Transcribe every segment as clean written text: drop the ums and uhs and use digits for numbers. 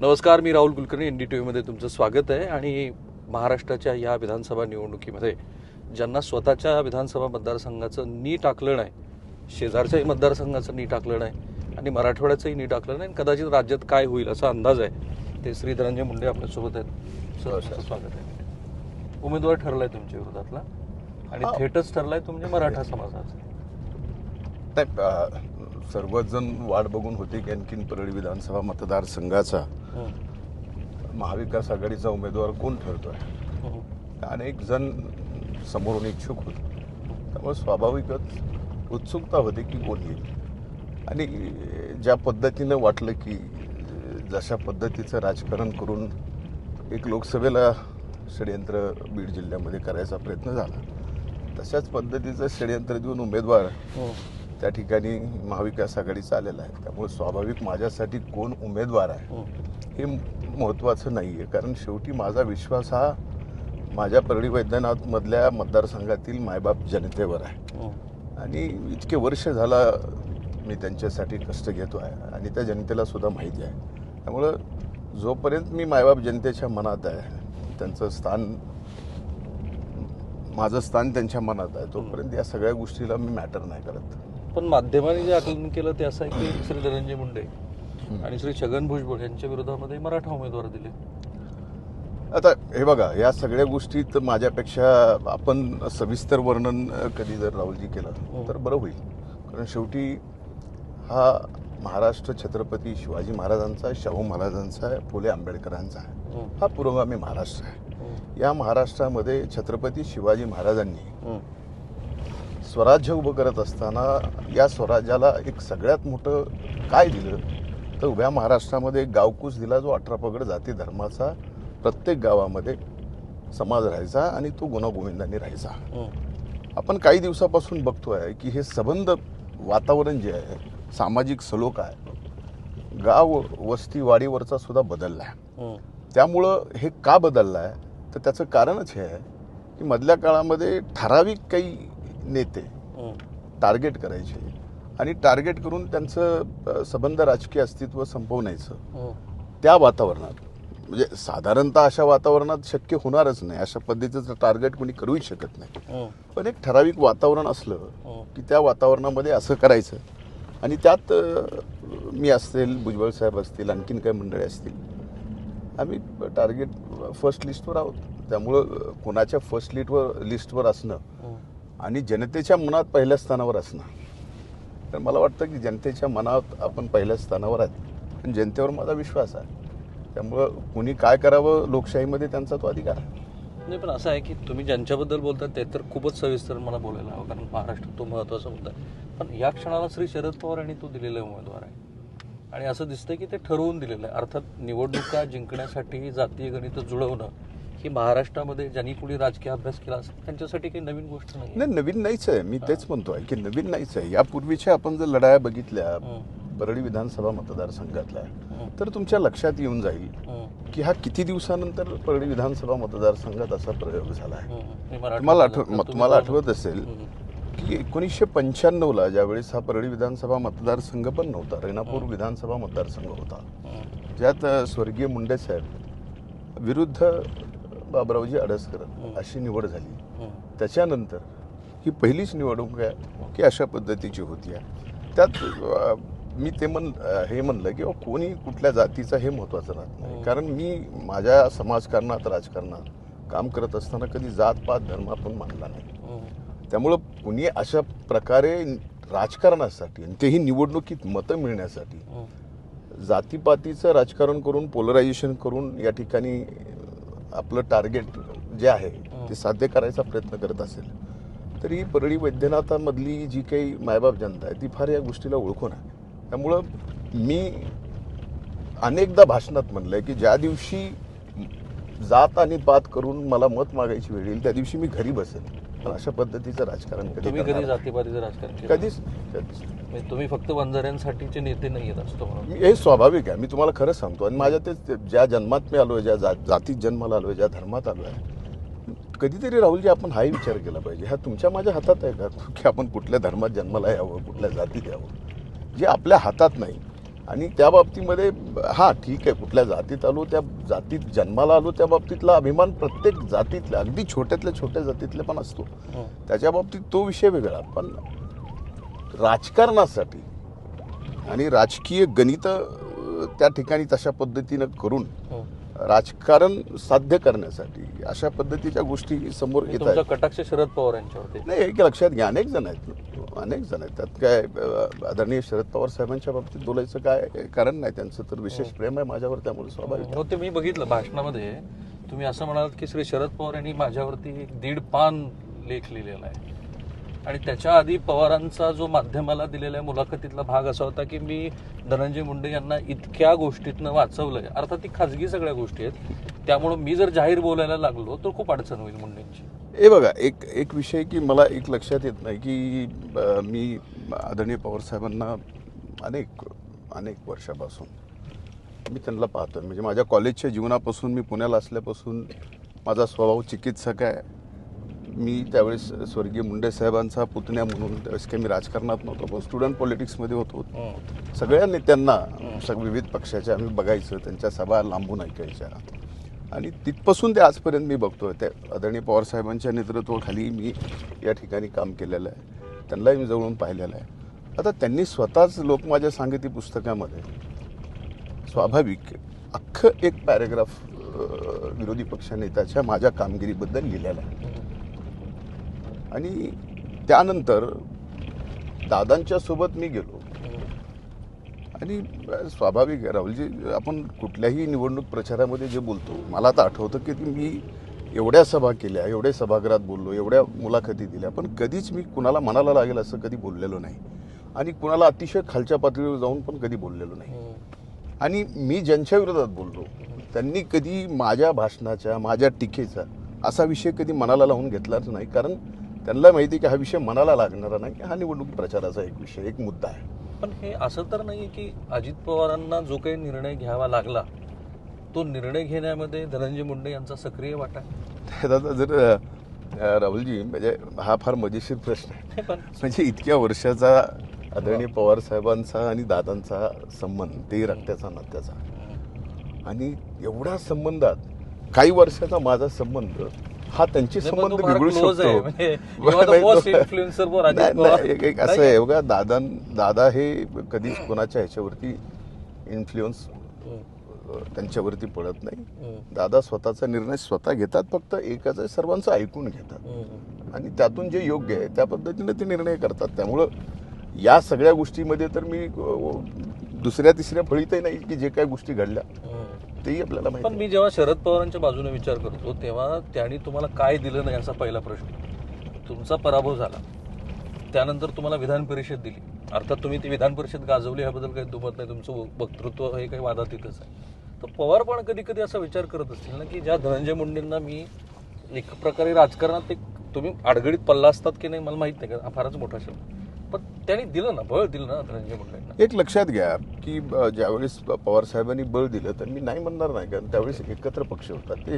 नमस्कार, मी राहुल कुलकर्णी. NDTVमध्ये तुमचं स्वागत आहे. आणि महाराष्ट्राच्या या विधानसभा निवडणुकीमध्ये ज्यांना स्वतःच्या विधानसभा मतदारसंघाचं नीट आकलन नाही, शेजारच्याही मतदारसंघाचं नीट आकलन नाही आणि मराठवाड्याचंही नीट आकलन नाही, कदाचित राज्यात काय होईल असा अंदाज आहे, ते श्री धनंजय मुंडे आपल्यासोबत आहेत. सर, तुमचं स्वागत आहे. उमेदवार ठरलाय तुमच्या विरोधातला आणि थेटच ठरलाय तुमच्या मराठा समाजाचा. सर्वजण वाट बघून होते की आणखीन परळी विधानसभा मतदारसंघाचा महाविकास आघाडीचा उमेदवार कोण ठरतोय. अनेक जण समोरून इच्छुक होते, त्यामुळे स्वाभाविकच उत्सुकता होती की कोण येईल. आणि ज्या पद्धतीनं वाटलं की जशा पद्धतीचं राजकारण करून एक लोकसभेला षडयंत्र बीड जिल्ह्यामध्ये करायचा प्रयत्न झाला, तशाच पद्धतीचं षडयंत्र देऊन उमेदवार त्या ठिकाणी महाविकास आघाडीचा आलेला आहे. त्यामुळे स्वाभाविक माझ्यासाठी कोण उमेदवार आहे हे महत्त्वाचं नाही आहे, कारण शेवटी माझा विश्वास हा माझ्या परळी वैद्यनाथमधल्या मतदारसंघातील मायबाप जनतेवर आहे. आणि इतके वर्ष झाला मी त्यांच्यासाठी कष्ट घेतो आहे आणि त्या जनतेला सुद्धा माहिती आहे. त्यामुळं जोपर्यंत मी मायबाप जनतेच्या मनात आहे, त्यांचं स्थान, माझं स्थान त्यांच्या मनात आहे, तोपर्यंत या सगळ्या गोष्टीला मी मॅटर नाही करत. पण माध्यमांनी जे आकलन केलं ते असं आहे की श्री धनंजय मुंडे आणि श्री छगन भुजबळ यांच्या विरोधामध्ये मराठा उमेदवार दिले. आता हे बघा, या सगळ्या गोष्टीत माझ्यापेक्षा आपण सविस्तर वर्णन कधी जर राहुलजी केलं तर बरं होईल. कारण शेवटी हा महाराष्ट्र छत्रपती शिवाजी महाराजांचा, शाहू महाराजांचा, फुले आंबेडकरांचा आहे. हा पुरोगामी महाराष्ट्र आहे. या महाराष्ट्रामध्ये छत्रपती शिवाजी महाराजांनी स्वराज्य उभं करत असताना या स्वराज्याला एक सगळ्यात मोठं काय दिलं तर उभ्या महाराष्ट्रामध्ये एक गावकूस दिला, जो 18 पगड जाती धर्माचा प्रत्येक गावामध्ये समाज राहायचा आणि तो गुण्यागोविंदांनी राहायचा. आपण काही दिवसापासून बघतोय की हे संबंध वातावरण जे आहे, सामाजिक सलोखा आहे, गाव वस्ती वाडीवरचा सुद्धा बदलला आहे. त्यामुळं हे का बदललं आहे तर त्याचं कारणच हे आहे की मधल्या काळामध्ये ठराविक काही नेते टार्गेट करायचे आणि टार्गेट करून त्यांचं संबंध राजकीय अस्तित्व संपवण्याचं त्या वातावरणात, म्हणजे साधारणतः अशा वातावरणात शक्य होणारच नाही, अशा पद्धतीचं टार्गेट कोणी करूही शकत नाही. पण एक ठराविक वातावरण असलं की त्या वातावरणामध्ये असं करायचं. आणि त्यात मी असतील, भुजबळ साहेब असतील, आणखीन काही मंडळी असतील, आम्ही टार्गेट फर्स्ट लिस्टवर आहोत. त्यामुळं कोणाच्या फर्स्ट लिस्टवर असणं आणि जनतेच्या मनात पहिल्या स्थानावर असणं, तर मला वाटतं की जनतेच्या मनात आपण पहिल्या स्थानावर आहेत आणि जनतेवर माझा विश्वास आहे. त्यामुळं कोणी काय करावं लोकशाहीमध्ये त्यांचा तो अधिकार आहे. नाही, पण असं आहे की तुम्ही ज्यांच्याबद्दल बोलतात ते तर खूपच सविस्तर मला बोलायला हवं, कारण महाराष्ट्रात तो महत्त्वाचा मुद्दा आहे. पण या क्षणाला श्री शरद पवार यांनी तो दिलेला उमेदवार आहे आणि असं दिसतंय की ते ठरवून दिलेलं आहे. अर्थात निवडणुका जिंकण्यासाठी जातीय गणित जुळवणं ही महाराष्ट्रामध्ये ज्यांनी कुणी राजकीय अभ्यास केला असेल त्यांच्यासाठी काही नवीन गोष्ट नाही. नवीन नाहीच आहे. मी तेच म्हणतोय की नवीन नाहीच आहे. यापूर्वीच्या आपण जर लढाया बघितल्या परळी विधानसभा मतदारसंघातल्या, तर तुमच्या लक्षात येऊन जाईल की हा किती दिवसानंतर परळी विधानसभा मतदारसंघात असा प्रयोग झाला आहे. तुम्हाला आठवत असेल की 1995ला ज्यावेळेस हा परळी विधानसभा मतदारसंघ पण नव्हता, रेणापूर विधानसभा मतदारसंघ होता, ज्यात स्वर्गीय मुंडे साहेब विरुद्ध बाबरावजी अडसकर अशी निवड झाली. त्याच्यानंतर ही पहिलीच निवडणूक आहे की अशा पद्धतीची होती आहे. त्यात मी हे म्हणलं की कोणी कुठल्या जातीचा हे महत्त्वाचं राहत नाही. कारण मी माझ्या समाजकारणात, राजकारणात काम करत असताना कधी जात पात धर्म पण मानला नाही. त्यामुळं कुणी अशा प्रकारे राजकारणासाठी आणि तेही निवडणुकीत मतं मिळण्यासाठी जातीपातीचं राजकारण करून, पोलरायझेशन करून या ठिकाणी आपलं टार्गेट जे आहे ते साध्य करायचा प्रयत्न करत असेल तर ही परळी वैद्यनाथामधली जी काही मायबाप जनता आहे ती फार या गोष्टीला ओळखून आहे. त्यामुळं मी अनेकदा भाषणात म्हणलंय की ज्या दिवशी जात आणि पात करून मला मत मागायची वेळ येईल त्या दिवशी मी घरी बसेल. पण अशा पद्धतीचं राजकारण तुम्ही कधी जातीपातीचं राजकारण कधीच तुम्ही फक्त वंजाऱ्यांसाठीचे नेते नाही आहेत असतो. हे स्वाभाविक आहे. मी तुम्हाला खरं सांगतो. आणि माझ्या ते ज्या जन्मात मी आलोय, ज्या जातीत जन्माला आलोय, ज्या धर्मात आलोय, कधीतरी राहुलजी आपण हाही विचार केला पाहिजे, हा तुमच्या माझ्या हातात आहे का की आपण कुठल्या धर्मात जन्माला यावं, कुठल्या जातीत यावं. जे आपल्या हातात नाही आणि त्या बाबतीमध्ये हा ठीक आहे, कुठल्या जातीत आलो, त्या जातीत जन्माला आलो, त्या बाबतीतला अभिमान प्रत्येक जातीतल्या, अगदी छोट्यातल्या छोट्या जातीतले पण असतो. त्याच्या बाबतीत तो विषय वेगळा. पण राजकारणासाठी आणि राजकीय गणित त्या ठिकाणी तशा पद्धतीनं करून राजकारण साध्य करण्यासाठी अशा पद्धतीच्या गोष्टी समोर येत तुमचा आहेत. कटाक्ष शरद पवार यांच्यावरती. नाही, एक लक्षात घ्या, अनेक जण आहेत. त्यात काय आदरणीय शरद पवार साहेबांच्या बाबतीत बोलायचं काय कारण नाही. त्यांचं तर विशेष प्रेम आहे माझ्यावर, त्यामुळे स्वाभाविक. हो, ते मी बघितलं भाषणामध्ये तुम्ही असं म्हणालात की श्री शरद पवार यांनी माझ्यावरती 1.5 पान लेख लिहिलेला आहे. आणि त्याच्या आधी पवारांचा जो माध्यमाला दिलेल्या मुलाखतीतला भाग असा होता की मी धनंजय मुंडे यांना इतक्या गोष्टीतनं वाचवलंय. अर्थात ती खाजगी सगळ्या गोष्टी आहेत, त्यामुळे मी जर जाहीर बोलायला लागलो तर खूप अडचण होईल मुंडेंची. हे बघा, एक विषय की मला एक लक्षात येत नाही की मी आदरणीय पवार साहेबांना अनेक वर्षापासून मी त्यांना पाहतोय. म्हणजे माझ्या कॉलेजच्या जीवनापासून, मी पुण्याला असल्यापासून माझा स्वभाव चिकित्सक आहे. मी त्यावेळेस स्वर्गीय मुंडे साहेबांचा पुतण्या म्हणून, त्यावेळेस काही मी राजकारणात नव्हतो, पण स्टुडंट पॉलिटिक्समध्ये होतो. सगळ्या नेत्यांना, विविध पक्षाच्या आम्ही बघायचं, त्यांच्या सभा लांबून ऐकायच्या. आणि तिथपासून ते आजपर्यंत मी बघतोय. त्या आदरणीय पवार साहेबांच्या नेतृत्वाखाली मी या ठिकाणी काम केलेलं आहे. त्यांनाही मी जवळून पाहिलेलं आहे. आता त्यांनी स्वतःच लोकमान्य सांगिती पुस्तकामध्ये स्वाभाविक अख्खं एक पॅरेग्राफ विरोधी पक्ष नेत्याच्या माझ्या कामगिरीबद्दल लिहिलेलं आहे. आणि त्यानंतर दादांच्या सोबत मी गेलो. आणि स्वाभाविक आहे राहुलजी, आपण कुठल्याही निवडणूक प्रचारामध्ये जे बोलतो, मला तर आठवतं की मी एवढ्या सभा केल्या, एवढ्या सभागृहात बोललो, एवढ्या मुलाखती दिल्या, पण कधीच मी कुणाला मनाला लागेल असं कधी बोललेलो नाही. आणि कुणाला अतिशय खालच्या पातळीवर जाऊन पण कधी बोललेलो नाही. आणि मी ज्यांच्या विरोधात बोललो त्यांनी कधी माझ्या भाषणाच्या, माझ्या टीकेचा असा विषय कधी मनाला लावून घेतलाच नाही. कारण त्यांना माहिती की हा विषय मनाला लागणारा नाही, की हा निवडणूक प्रचाराचा एक विषय, एक मुद्दा आहे. पण हे असं तर नाही की अजित पवारांना जो काही निर्णय घ्यावा लागला तो निर्णय घेण्यामध्ये धनंजय मुंडे यांचा सक्रिय वाटा आहे? दादा, जर राहुलजी, म्हणजे हा फार मजेशीर प्रश्न आहे. म्हणजे इतक्या वर्षाचा आदरणीय पवार साहेबांचा आणि दादांचा संबंध, ते रक्ताचा नात्याचा, आणि एवढ्या संबंधात काही वर्षाचा माझा संबंध हा त्यांचे संबंध बिघडू शकतो. असं आहे बघा, दादा हे कधीच कोणाच्या ह्याच्यावरती इन्फ्लुएन्स त्यांच्यावरती पडत नाही. दादा स्वतःचा निर्णय स्वतः घेतात, फक्त एकच आहे, सर्वांचं ऐकून घेतात आणि त्यातून जे योग्य आहे त्या पद्धतीने ते निर्णय करतात. त्यामुळं या सगळ्या गोष्टीमध्ये तर मी दुसऱ्या तिसऱ्या फळीतही नाही की जे काही गोष्टी घडल्या तेही आपल्याला माहिती. पण मी जेव्हा शरद पवारांच्या बाजूने विचार करतो तेव्हा त्यांनी तुम्हाला काय दिलं नाही असा पहिला प्रश्न. तुमचा पराभव झाला, त्यानंतर तुम्हाला विधान परिषद दिली. अर्थात तुम्ही ती विधान परिषद गाजवली याबद्दल काही दुमत नाही, तुमचं वक्तृत्व हे काही वादातीतच आहे. तर पवार पण कधी कधी असा विचार करत असतील ना की ज्या धनंजय मुंडेंना मी एक प्रकारे राजकारणात एक, तुम्ही आडगडीत पल्ला असतात की नाही मला माहित नाही, का फारच मोठा शब्द, पण त्यांनी दिलं ना, बळ दिलं ना धनंजय मुंडेंना. एक लक्षात घ्या की ज्यावेळेस पवार साहेबांनी बळ दिलं तर मी नाही म्हणणार नाही, कारण त्यावेळेस एकत्र पक्ष होता, ते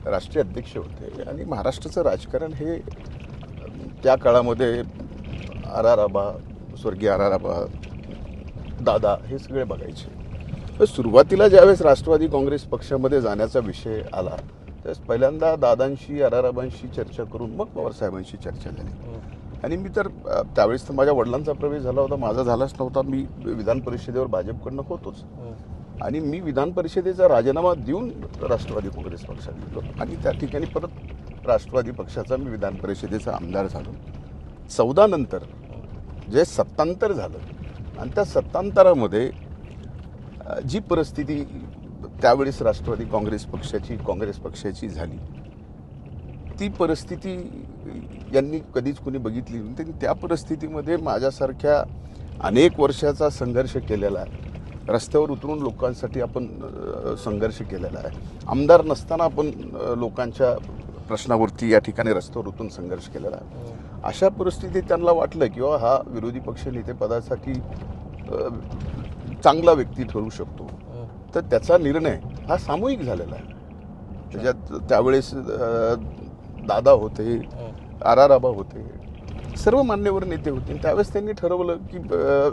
राष्ट्रीय अध्यक्ष होते आणि महाराष्ट्राचं राजकारण हे त्या काळामध्ये आराराबा, स्वर्गीय आराराबा, दादा हे सगळे बघायचे. तर सुरुवातीला ज्यावेळेस राष्ट्रवादी काँग्रेस पक्षामध्ये जाण्याचा विषय आला त्यावेळेस पहिल्यांदा दादांशी, आराराबांशी चर्चा करून मग पवार साहेबांशी चर्चा झाली. आणि मी तर त्यावेळेस तर माझ्या वडिलांचा प्रवेश झाला होता, माझा झालाच नव्हता. मी विधान परिषदेवर भाजपकडनं होतोच आणि मी विधान परिषदेचा राजीनामा देऊन राष्ट्रवादी काँग्रेस पक्षात गेलो आणि त्या ठिकाणी परत राष्ट्रवादी पक्षाचा मी विधान परिषदेचा आमदार झालो. 14 नंतर जे सत्तांतर झालं आणि त्या सत्तांतरामध्ये जी परिस्थिती त्यावेळेस राष्ट्रवादी काँग्रेस पक्षाची झाली, ती परिस्थिती यांनी कधीच कोणी बघितली नाही. त्या परिस्थितीमध्ये माझ्यासारख्या अनेक वर्षाचा संघर्ष केलेला आहे. रस्त्यावर उतरून लोकांसाठी आपण संघर्ष केलेला आहे. आमदार नसताना आपण लोकांच्या प्रश्नावरती या ठिकाणी रस्त्यावर उतरून संघर्ष केलेला आहे. अशा परिस्थितीत त्यांना वाटलं की हा विरोधी पक्ष नेतेपदासाठी चांगला व्यक्ती ठरू शकतो, तर त्याचा निर्णय हा सामूहिक झालेला आहे. त्याच्यात त्यावेळेस दादा होते, आराराबा होते, सर्व मान्यवर नेते होते. त्यावेळेस त्यांनी ठरवलं की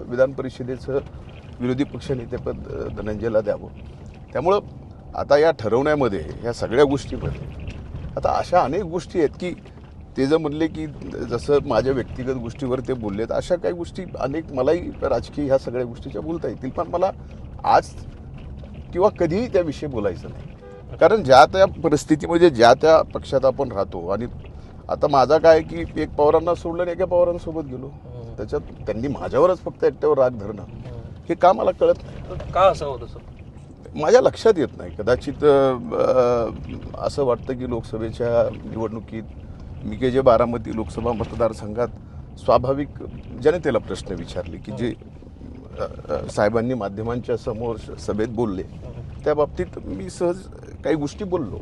विधान परिषदेचं विरोधी पक्षनेतेपद धनंजयला द्यावं. त्यामुळं आता या ठरवण्यामध्ये या सगळ्या गोष्टीमध्ये आता अशा अनेक गोष्टी आहेत की ते जर म्हणले की जसं माझ्या व्यक्तिगत गोष्टीवर ते बोललेत, अशा काही गोष्टी अनेक मलाही राजकीय ह्या सगळ्या गोष्टीच्या बोलता येतील, पण मला आज किंवा कधीही त्याविषयी बोलायचं नाही. कारण ज्या त्या परिस्थितीमध्ये ज्या त्या पक्षात आपण राहतो, आणि आता माझा काय की एक पवारांना सोडलं आणि एका पवारांसोबत गेलो, त्याच्यात त्यांनी माझ्यावरच फक्त एकट्यावर राग धरणं हे का मला कळत नाही. का असावं तसं माझ्या लक्षात येत नाही. कदाचित असं वाटतं की लोकसभेच्या निवडणुकीत मी के जे बारामती लोकसभा मतदारसंघात स्वाभाविक जनतेला प्रश्न विचारले की जे साहेबांनी माध्यमांच्या समोर सभेत बोलले त्या बाबतीत मी सहज काही गोष्टी बोललो.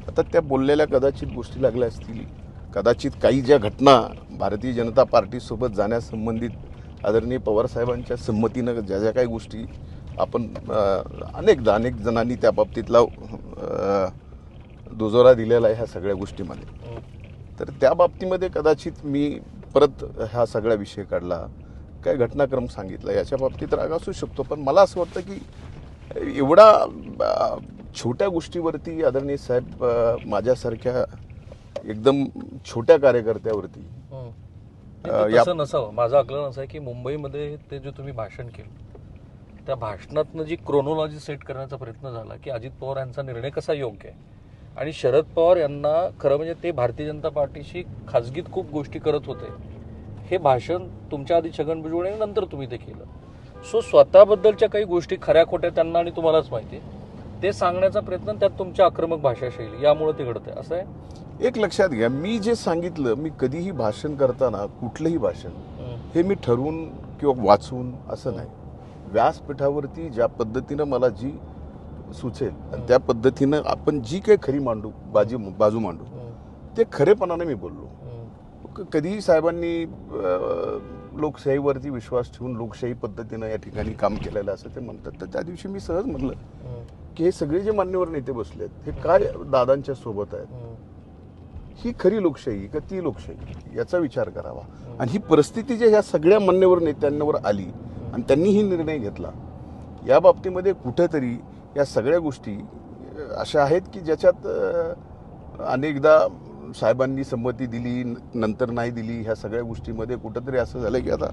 आता त्या बोललेल्या कदाचित गोष्टी लागल्या असतील, कदाचित काही ज्या घटना भारतीय जनता पार्टीसोबत जाण्यासंबंधित आदरणीय पवारसाहेबांच्या संमतीनं ज्या ज्या काही गोष्टी आपण अनेक जणांनी त्या बाबतीतला दुजोरा दिलेला आहे ह्या सगळ्या गोष्टीमध्ये, तर त्या बाबतीमध्ये कदाचित मी परत हा सगळा विषय काढला, काय घटनाक्रम सांगितला, याच्या बाबतीत राग असू शकतो. पण मला असं वाटतं की एवढा छोट्या गोष्टीवरती आदरणीय साहेब माझ्यासारख्या एकदम छोट्या कार्यकर्त्यावरती तसं नसावं. माझं आकलन असं आहे की मुंबईमध्ये ते जे तुम्ही भाषण केलं त्या भाषणातनं जी क्रोनॉलॉजी सेट करण्याचा प्रयत्न झाला की अजित पवार यांचा निर्णय कसा योग्य आहे, आणि शरद पवार यांना खरं म्हणजे ते भारतीय जनता पार्टीशी खाजगीत खूप गोष्टी करत होते, हे भाषण तुमच्या आधी छगन भुजबळ आणि नंतर तुम्ही ते केलं. सो स्वतःबद्दलच्या काही गोष्टी खऱ्या खोट्या त्यांना आणि तुम्हालाच माहिती आहे, ते सांगण्याचा प्रयत्न, त्यात तुमची आक्रमक भाषाशैली यामुळे ते घडतंय असं आहे. एक लक्षात घ्या, मी जे सांगितलं, मी कधीही भाषण करताना कुठलंही भाषण हे मी ठरवून किंवा वाचून असं नाही, व्यासपीठावरती ज्या पद्धतीनं मला जी सुचेल आणि त्या पद्धतीनं आपण जी काही खरी बाजू मांडू ते खरेपणाने मी बोललो. कधीही साहेबांनी लोकशाहीवरती विश्वास ठेवून लोकशाही पद्धतीनं या ठिकाणी काम केलेलं असं ते म्हणतात, तर त्या दिवशी मी सहज म्हटलं की हे सगळे जे मान्यवर नेते बसलेत हे काय दादांच्या सोबत आहेत, ही खरी लोकशाही का ती लोकशाही याचा विचार करावा. आणि ही परिस्थिती जे ह्या सगळ्या मान्यवर नेत्यांवर आली आणि त्यांनी ही निर्णय घेतला, या बाबतीमध्ये कुठेतरी या सगळ्या गोष्टी अशा आहेत की ज्याच्यात अनेकदा साहेबांनी संमती दिली नंतर नाही दिली, ह्या सगळ्या गोष्टीमध्ये कुठंतरी असं झालं की आता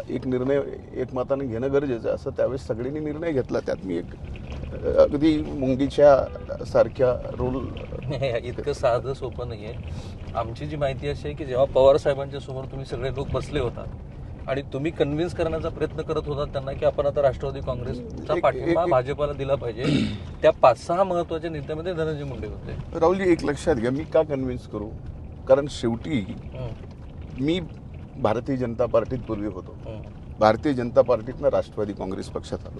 एक निर्णय एकमताने घेणं गरजेचं आहे, असं त्यावेळेस सगळ्यांनी निर्णय घेतला. त्यात मी एक अगदी मुंगीच्या सारख्या रोल. इतकं साधं सोपं नाही आहे. आमची जी माहिती अशी आहे की जेव्हा पवार साहेबांच्या समोर तुम्ही सगळे लोक बसले होतात आणि तुम्ही कन्व्हिन्स करण्याचा प्रयत्न करत होता त्यांना की आपण आता राष्ट्रवादी काँग्रेसचा पाठिंबा भाजपाला दिला पाहिजे, त्या 5-6 महत्वाच्या नेत्यामध्ये धनंजय मुंडे होते. राहुलजी एक लक्षात घ्या, मी का कन्व्हिन्स करू, कारण शेवटी मी भारतीय जनता पार्टीत पूर्वी होतो, भारतीय जनता पार्टीतनं राष्ट्रवादी काँग्रेस पक्षात आलो.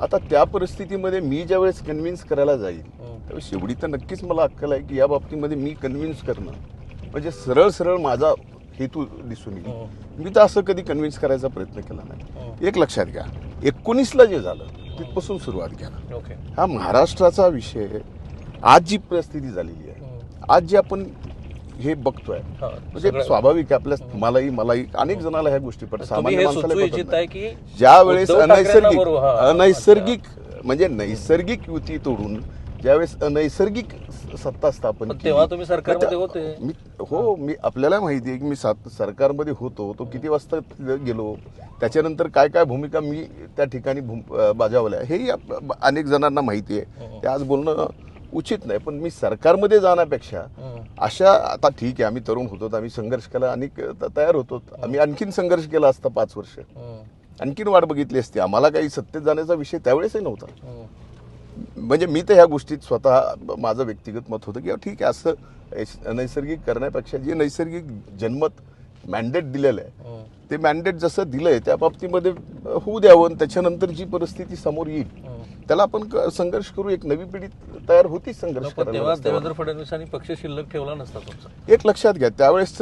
आता त्या परिस्थितीमध्ये मी ज्यावेळेस कन्व्हिन्स करायला जाईल त्यावेळेस शेवटी तर नक्कीच मला अक्कल आहे की या बाबतीमध्ये मी कन्व्हिन्स करणं म्हणजे सरळ माझा हेतू दिसून येईल. मी तर असं कधी कन्व्हिन्स करायचा प्रयत्न केला नाही. एक लक्षात घ्या, 19ला जे झालं तिथपासून सुरुवात घ्या. हा महाराष्ट्राचा विषय, आज जी परिस्थिती झालेली आहे, आज जे आपण हे बघतोय म्हणजे स्वाभाविक आहे, आपल्या मलाही अनेक जणांना ह्या गोष्टी पडतात, सामान्य माणसाला की ज्या वेळेस अनैसर्गिक म्हणजे नैसर्गिक युती तोडून ज्यावेळेस अनैसर्गिक सत्ता स्थापन तेव्हा तुम्ही सरकारमध्ये होते. हो, मी आपल्याला माहिती आहे की मी सरकारमध्ये होतो, तो किती वाजता गेलो, त्याच्यानंतर काय काय भूमिका मी त्या ठिकाणी बजावल्या हेही अनेक जणांना माहिती आहे, ते आज बोलणं उचित नाही. पण मी सरकारमध्ये जाण्यापेक्षा अशा, आता ठीक आहे आम्ही तरुण होतो, आम्ही संघर्ष केला, अनेक तयार होतो, आम्ही आणखीन संघर्ष केला असता 5 वर्ष, आणखीन वाट बघितली असती, आम्हाला काही सत्तेत जाण्याचा विषय त्यावेळेसही नव्हता. म्हणजे मी तर ह्या गोष्टीत स्वतः माझं व्यक्तिगत मत होतं की ठीक आहे, असं नैसर्गिक करण्यापेक्षा जे नैसर्गिक जन्मत मॅन्डेट दिलेलं आहे ते मॅन्डेट जसं दिलंय त्या बाबतीमध्ये होऊ द्यावं, त्याच्यानंतर जी परिस्थिती समोर येईल त्याला आपण संघर्ष करू. एक नवी पिढी तयार होती संघर्ष करायला. देवेंद्र फडणवीसांनी पक्ष शिल्लक ठेवला नसता तुमचा. एक लक्षात घ्या, त्यावेळेस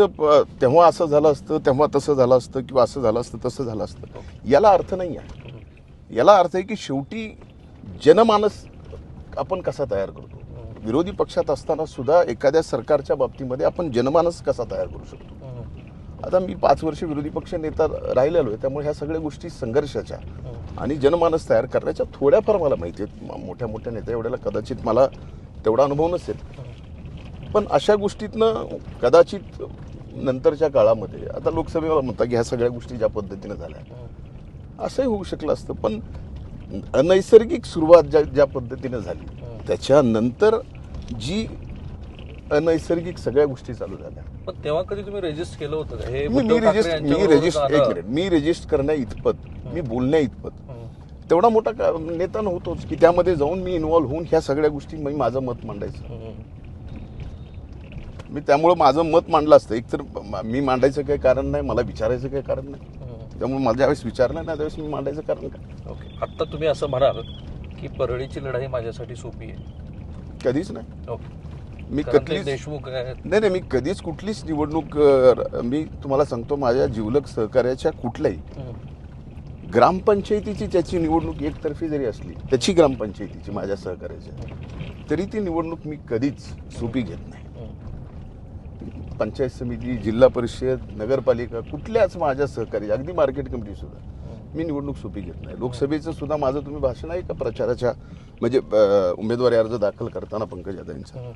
तेव्हा असं झालं असतं, तेव्हा तसं झालं असतं, किंवा असं झालं असतं तसं झालं असतं, याला अर्थ नाही आहे. याला अर्थ आहे की शेवटी जनमानस आपण कसा तयार करतो. विरोधी पक्षात असताना सुद्धा एखाद्या सरकारच्या बाबतीमध्ये आपण जनमानस कसा तयार करू शकतो. आता मी 5 वर्ष विरोधी पक्ष नेता राहिलेलो आहे, त्यामुळे ह्या सगळ्या गोष्टी संघर्षाच्या आणि जनमानस तयार करण्याच्या थोड्याफार मला माहिती आहेत. मोठ्या मोठ्या नेत्या एवढ्याला कदाचित मला तेवढा अनुभव नसेल, पण अशा गोष्टीतनं कदाचित नंतरच्या काळामध्ये आता लोकसभेला म्हणतात की ह्या सगळ्या गोष्टी ज्या पद्धतीनं झाल्या असंही होऊ शकलं असतं, पण अनैसर्गिक सुरुवात ज्या पद्धतीनं झाली त्याच्यानंतर जी अनैसर्गिक सगळ्या गोष्टी चालू झाल्या. पण तेव्हा कधी तुम्ही रेजिस्ट केलं होतं का? हे मी उद्धव ठाकरे रेजिस्ट यांच्या विरोधात आलं. मी रेजिस्ट करण्या इतपत, मी बोलण्या इतपत तेवढा मोठा नेता नव्हतोच की त्यामध्ये जाऊन मी इन्व्हॉल्व्ह होऊन ह्या सगळ्या गोष्टी मी माझं मत मांडायचं. मी त्यामुळं माझं मत मांडलं असतं. एकतर मी मांडायचं काही कारण नाही, मला विचारायचं काही कारण नाही, त्यामुळे मला ज्यावेळेस विचारलं नाही त्यावेळेस मी मांडायचं कारण काय. ओके, आता तुम्ही असं म्हणाल की परळीची लढाई माझ्यासाठी सोपी आहे? कधीच नाही. ओके, मी कारण ते कधीच देशमुख आहेत. नाही, मी कधीच कुठलीच निवडणूक मी तुम्हाला सांगतो माझ्या जिवलग सहकार्याच्या कुठल्याही ग्रामपंचायतीची त्याची निवडणूक एकतर्फी जरी असली, त्याची ग्रामपंचायतीची माझ्या सहकार्याची, तरी ती निवडणूक मी कधीच सोपी घेत नाही. पंचायत समिती, जिल्हा परिषद, नगरपालिका कुठल्याच माझ्या सहकारी, अगदी मार्केट कमिटी सुद्धा मी निवडणूक सोपी घेत नाही. लोकसभेचं सुद्धा माझं तुम्ही भाषण आहे का प्रचाराच्या म्हणजे उमेदवारी अर्ज दाखल करताना पंकजाताईंचं,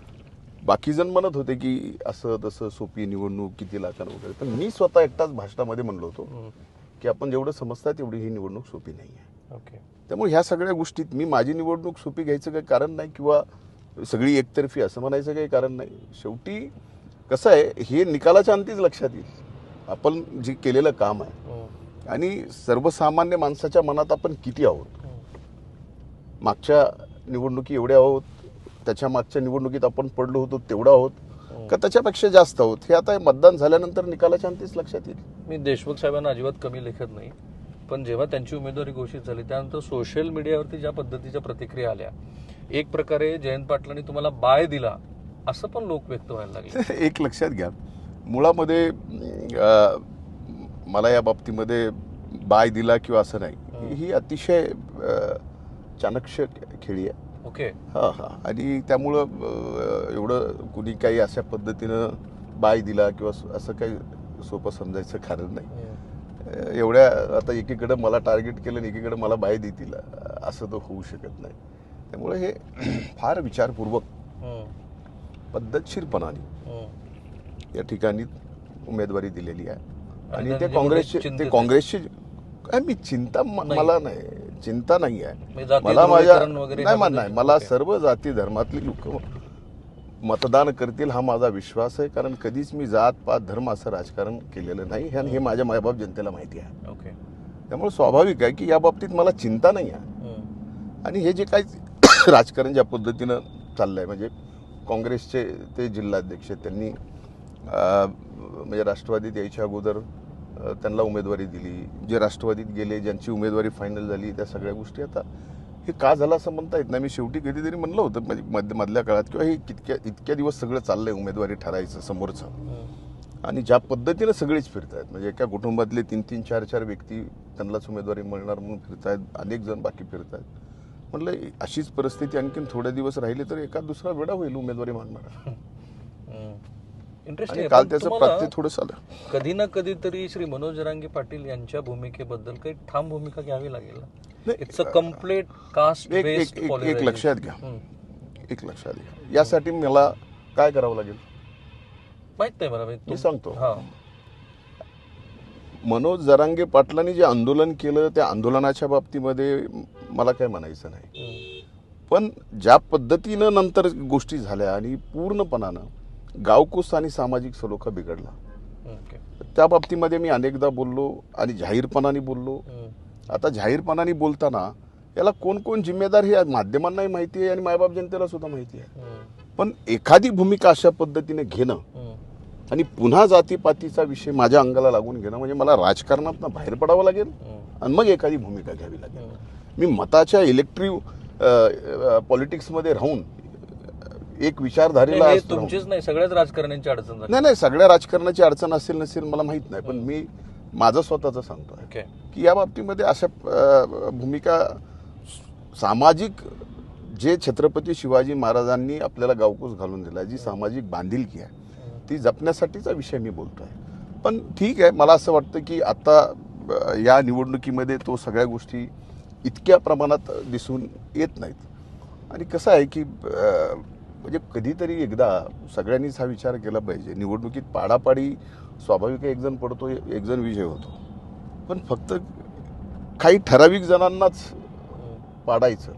बाकी जण म्हणत होते की असं तसं सोपी निवडणूक किती लाखांना वगैरे, पण मी स्वतः एकटाच भाषणामध्ये म्हणलो होतो की आपण जेवढं समजता तेवढी ही निवडणूक सोपी नाही आहे. ओके, त्यामुळे ह्या सगळ्या गोष्टीत मी माझी निवडणूक सोपी घ्यायचं काही कारण नाही किंवा सगळी एकतर्फी असं म्हणायचं काही कारण नाही. शेवटी कसं आहे, हे निकालाच्या अंतीच लक्षात येईल आपण जे केलेलं काम आहे आणि सर्वसामान्य माणसाच्या मनात आपण किती आहोत. मागच्या निवडणुकी एवढ्या आहोत, त्याच्या मागच्या निवडणुकीत आपण पडलो होतो तेवढा आहोत का त्याच्यापेक्षा जास्त आहोत, हे आता मतदान झाल्यानंतर निकालाच्या अंतीच लक्षात येईल. मी देशमुख साहेबांना अजिबात कमी लेखत नाही, पण जेव्हा त्यांची उमेदवारी घोषित झाली त्यानंतर सोशल मीडियावरती ज्या पद्धतीच्या प्रतिक्रिया आल्या, एक प्रकारे जयंत पाटलांनी तुम्हाला बाय दिला असं पण लोक व्यक्त व्हायला लागले. एक लक्षात घ्या, मुळामध्ये मला या बाबतीमध्ये बाय दिला किंवा असं नाही, ही अतिशय चाणक्य खेळी आहे. ओके, हां हां, आणि त्यामुळं एवढं कुणी काही अशा पद्धतीनं बाय दिला किंवा असं काही सोपं समजायचं कारण नाही. एवढ्या आता एकीकडे मला टार्गेट केलं आणि एकीकडे मला बाय देतील असं तर होऊ शकत नाही. त्यामुळे हे फार विचारपूर्वक पद्धतशीरपणाने या ठिकाणी उमेदवारी दिलेली आहे आणि ते काँग्रेसचे मी चिंता मला नाही, चिंता नाही आहे मला. मला सर्व जाती धर्मातली लोक मतदान करतील हा माझा विश्वास आहे, कारण कधीच मी जात पात धर्म असं राजकारण केलेलं नाही आणि हे माझ्या मायबाप जनतेला माहिती आहे. ओके, त्यामुळे स्वाभाविक आहे की या बाबतीत मला चिंता नाही आहे. आणि हे जे काही राजकारण ज्या पद्धतीनं चाललंय, म्हणजे काँग्रेसचे ते जिल्हाध्यक्ष त्यांनी म्हणजे राष्ट्रवादीत यायच्या अगोदर त्यांना उमेदवारी दिली, जे राष्ट्रवादीत गेले ज्यांची उमेदवारी फायनल झाली, त्या सगळ्या गोष्टी आता हे का झालं असं म्हणता येत नाही. मी शेवटी कधीतरी म्हणलं होतं म्हणजे मधल्या काळात किंवा हे इतक्या दिवस सगळं चाललंय उमेदवारी ठरायचं समोरचं, आणि ज्या पद्धतीनं सगळेच फिरतायत, म्हणजे एका कुटुंबातले 3-3, 4-4 व्यक्ती त्यांनाच उमेदवारी मिळणार म्हणून फिरतायत, अनेक जण बाकी फिरतायत. म्हटलं अशीच परिस्थिती आणखीन थोडे दिवस राहिले तर एका दुसरा वेळा होईल उमेदवारी मागणार. इंटरेस्टिंग. काल त्याचं प्रत्ये थोडंसं आलं. कधी ना कधीतरी श्री मनोज जरांगे पाटील यांच्या भूमिकेबद्दल काही ठाम भूमिका घ्यावी लागेल. It's a complete caste based politics. एक लक्षात घ्या, यासाठी मला काय करावं लागेल माहित नाही मला, मी सांगतो. हा, मनोज जरांगे पाटलांनी जे आंदोलन केलं त्या आंदोलनाच्या बाबतीमध्ये मला काय म्हणायचं नाही, पण ज्या पद्धतीनं नंतर गोष्टी झाल्या आणि पूर्णपणानं गावकूस आणि सामाजिक सलोखा बिघडला, त्या बाबतीमध्ये मी अनेकदा बोललो आणि जाहीरपणाने बोललो. आता जाहीरपणाने बोलताना याला कोण कोण जिम्मेदार हे माध्यमांनाही माहिती आहे आणि मायबाप जनतेला सुद्धा माहिती आहे, पण एखादी भूमिका अशा पद्धतीने घेणं आणि पुन्हा जातीपातीचा विषय माझ्या अंगाला लागून घेणं म्हणजे मला राजकारणात बाहेर पडावं लागेल आणि मग एखादी भूमिका घ्यावी लागेल. मी मताच्या इलेक्ट्रिव्ह पॉलिटिक्समध्ये राहून एक विचारधारेला तुमचीच नाही सगळ्याच राजकारण्यांची अडचण नाही, सगळ्या राजकारणाची अडचण असेल नसेल मला माहित नाही, पण मी माझं स्वतःचं सांगतोय की या बाबतीमध्ये अशा भूमिका सामाजिक जे छत्रपती शिवाजी महाराजांनी आपल्याला गावकूस घालून दिला, जी सामाजिक बांधिलकी आहे ती जपण्यासाठीचा विषय मी बोलतोय. पण ठीक आहे, मला असं वाटतं की आता या निवडणुकीमध्ये तो सगळ्या गोष्टी इतक्या प्रमाणात दिसून येत नाहीत. आणि कसं आहे की म्हणजे कधीतरी एकदा सगळ्यांनीच हा विचार केला पाहिजे. निवडणुकीत पाडापाडी स्वाभाविक आहे, एक जण पडतो एक जण विजय होतो, पण फक्त काही ठराविक जणांनाच पाडायचं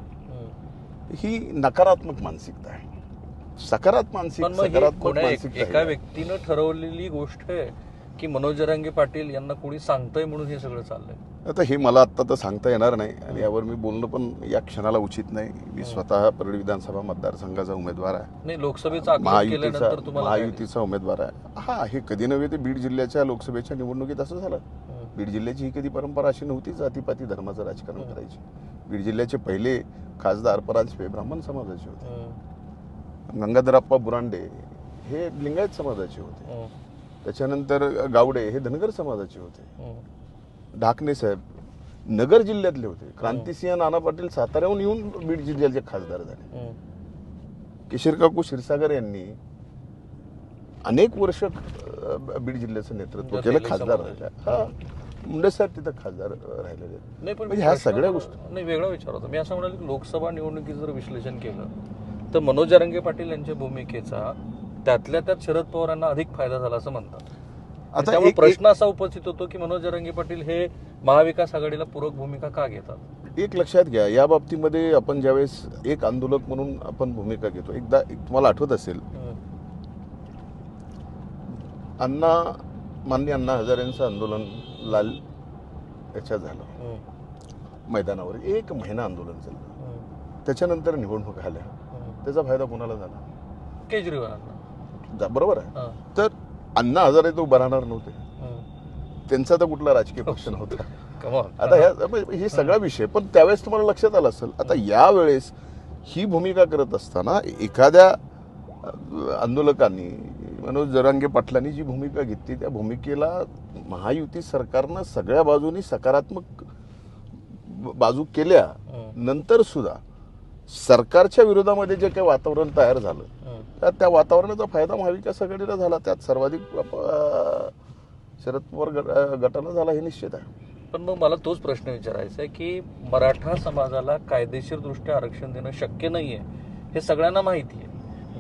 ही नकारात्मक मानसिकता आहे. पण मग हे सकारात्मक कोण्या मानसिकता एका आहे. व्यक्तीनं ठरवलेली गोष्ट आहे की मनोज जरांगे पाटील यांना कोणी सांगतंय म्हणून हे सगळं चाललंय? आता हे मला आत्ता तर सांगता येणार नाही आणि यावर मी बोलणं पण या क्षणाला उचित नाही. मी स्वतः परळी विधानसभा मतदारसंघाचा उमेदवार आहे, नाही, लोकसभेचा आकलन केल्यानंतर तुम्हाला काय? महायुतीचा उमेदवार आहे. हा, हे कधी नव्हे ते बीड जिल्ह्याच्या लोकसभेच्या निवडणुकीत असं झालं. बीड जिल्ह्याची ही कधी परंपरा अशी नव्हती जातीपाती धर्माचं राजकारण करायची. बीड जिल्ह्याचे पहिले खासदार परांजपे ब्राह्मण समाजाचे होते. गंगाधरप्पा बुरांडे हे लिंगायत समाजाचे होते. त्याच्यानंतर गावडे हे धनगर समाजाचे होते. ढाकणे साहेब नगर जिल्ह्यातले होते. क्रांतिसिंह नाना पाटील साताऱ्याहून येऊन बीड जिल्ह्याचे खासदार झाले. किशोर काकू क्षीरसागर यांनी अनेक वर्ष बीड जिल्ह्याचं नेतृत्व केलं, खासदार राहिले. हा, मुंडे साहेब तिथं खासदार राहिलेले. नाही, पण म्हणजे ह्या सगळ्या गोष्टी नाही, वेगळा विचार होता. मी असं म्हणाल की लोकसभा निवडणुकीचं जर विश्लेषण केलं तर मनोज जरांगे पाटील यांच्या भूमिकेचा त्यातल्या त्यात शरद पवारांना अधिक फायदा झाला असं म्हणतात. आता त्यामुळे एक- प्रश्न असा उपस्थित होतो की मनोज जरांगे पाटील हे महाविकास आघाडीला पूरक भूमिका का घेतात? एक लक्षात घ्या, या बाबतीमध्ये आपण ज्यावेळेस एक आंदोलक म्हणून आपण भूमिका घेतो, एकदा तुम्हाला आठवत असेल माननीय अण्णा हजारेंचं आंदोलन लाल याच्यात झालं मैदानावर. 1 महिना आंदोलन चाललं. त्याच्यानंतर निवडणूक आल्या. त्याचा फायदा कोणाला झाला? केजरीवालांना. बरोबर आहे. तर अण्णा हजारे तो उभा राहणार नव्हते. त्यांचा तर कुठला राजकीय पक्ष नव्हता. आता हे सगळा विषय, पण त्यावेळेस तुम्हाला लक्षात आलं असेल. आता यावेळेस ही भूमिका करत असताना एखाद्या आंदोलकांनी मनोज जरांगे पाटलांनी जी भूमिका घेतली त्या भूमिकेला महायुती सरकारनं सगळ्या बाजूनी सकारात्मक बाजू केल्या नंतर सुद्धा सरकारच्या विरोधामध्ये जे काही वातावरण तयार झालं त्या वातावरणाचा फायदा महाविकास आघाडीला झाला. त्यात सर्वाधिक शरद पवार गटाला झाला, हे निश्चित आहे. पण मग मला तोच प्रश्न विचारायचा आहे की मराठा समाजाला कायदेशीरदृष्ट्या आरक्षण देणं शक्य नाहीये हे सगळ्यांना माहिती आहे.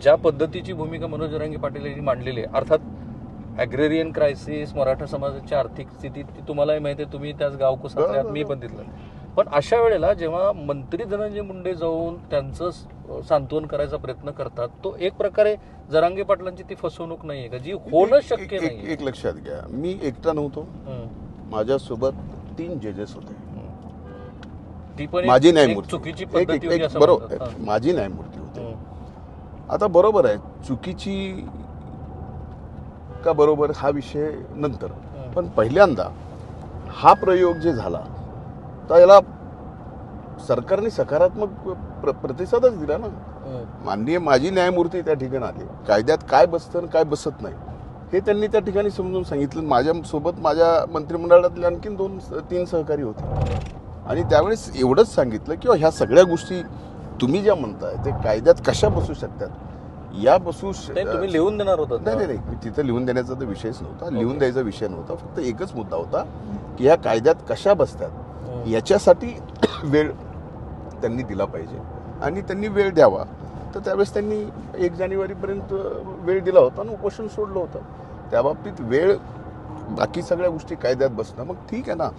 ज्या पद्धतीची भूमिका मनोज जरांगे पाटील यांनी मांडलेली आहे, अर्थात ॲग्रेरियन क्रायसिस, मराठा समाजाची आर्थिक स्थिती ती तुम्हालाही माहिती आहे, तुम्ही त्याच गावकुसातले आहात, मी पण तिथलं. पण अशा वेळेला जेव्हा मंत्री धनंजय मुंडे जाऊन त्यांचं सांत्वन करायचा प्रयत्न करतात, तो एक प्रकारे जरांगे पाटलांची ती फसवणूक नाहीये का जी होणं शक्य नाही? एक लक्षात घ्या, मी एकटा नव्हतो. माझ्यासोबत 3 जजेस होते. ती पण माझी न्यायमूर्ती, चुकीची पद्धती होती असं बरोबर, म्हणतात. माझी न्यायमूर्ती होती. आता बरोबर आहे, चुकीची का बरोबर हा विषय नंतर, पण पहिल्यांदा हा प्रयोग जे झाला तर याला सरकारने सकारात्मक प्रतिसादच दिला ना. माननीय माझी न्यायमूर्ती त्या ठिकाणी आले. कायद्यात काय बसतं आणि काय बसत नाही हे त्यांनी त्या ठिकाणी समजून सांगितलं. माझ्यासोबत माझ्या मंत्रिमंडळातले आणखीन 2-3 सहकारी होते आणि त्यावेळेस एवढंच सांगितलं की ह्या सगळ्या गोष्टी तुम्ही ज्या म्हणताय ते कायद्यात कशा बसू शकतात, या तुम्ही लिहून देणार होता? नाही, तिथं लिहून देण्याचा तर विषयच नव्हता. लिहून द्यायचा विषय नव्हता. फक्त एकच मुद्दा होता की ह्या कायद्यात कशा बसतात याच्यासाठी वेळ त्यांनी दिला पाहिजे आणि त्यांनी वेळ द्यावा. तर त्यावेळेस त्यांनी 1 जानेवारीपर्यंत वेळ दिला होता आणि उपोषण सोडलं होतं. त्या बाबतीत वेळ, बाकी सगळ्या गोष्टी कायद्यात बसणं, मग ठीक आहे ना.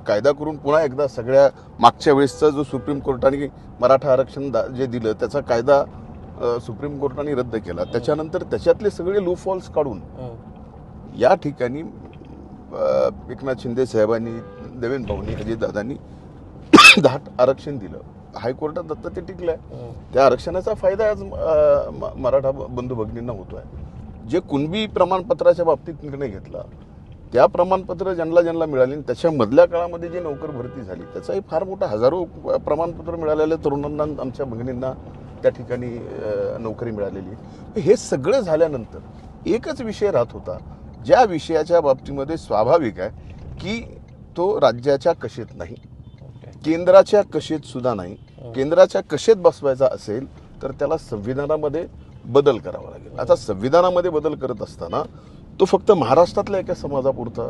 कायदा करून पुन्हा एकदा सगळ्या मागच्या वेळेसचा जो सुप्रीम कोर्टाने मराठा आरक्षण जे दिलं त्याचा कायदा सुप्रीम कोर्टाने रद्द केला. त्याच्यानंतर त्याच्यातले सगळे लूपहॉल्स काढून या ठिकाणी एकनाथ शिंदे साहेबांनी, देवेंद्र भाऊंनी, अजितदादांनी 10 आरक्षण दिलं. हायकोर्टात दत्त ते टिकलंय. त्या आरक्षणाचा फायदा आज मराठा बंधू भगिनींना होतोय. जे कुणबी प्रमाणपत्राच्या बाबतीत निर्णय घेतला त्या प्रमाणपत्र ज्यांना मिळाली, त्याच्या मधल्या काळामध्ये जी नोकर भरती झाली त्याचाही फार मोठा, हजारो प्रमाणपत्र मिळालेल्या तरुणांना, आमच्या भगिनींना त्या ठिकाणी नोकरी मिळालेली. हे सगळं झाल्यानंतर एकच विषय राहत होता, ज्या विषयाच्या बाबतीमध्ये स्वाभाविक आहे की तो राज्याच्या कशेत नाही, केंद्राच्या कशेत सुद्धा नाही. केंद्राच्या कशेत बसवायचा असेल तर त्याला संविधानामध्ये बदल करावा लागेल. आता संविधानामध्ये बदल करत असताना तो फक्त महाराष्ट्रातल्या एका समाजापुरता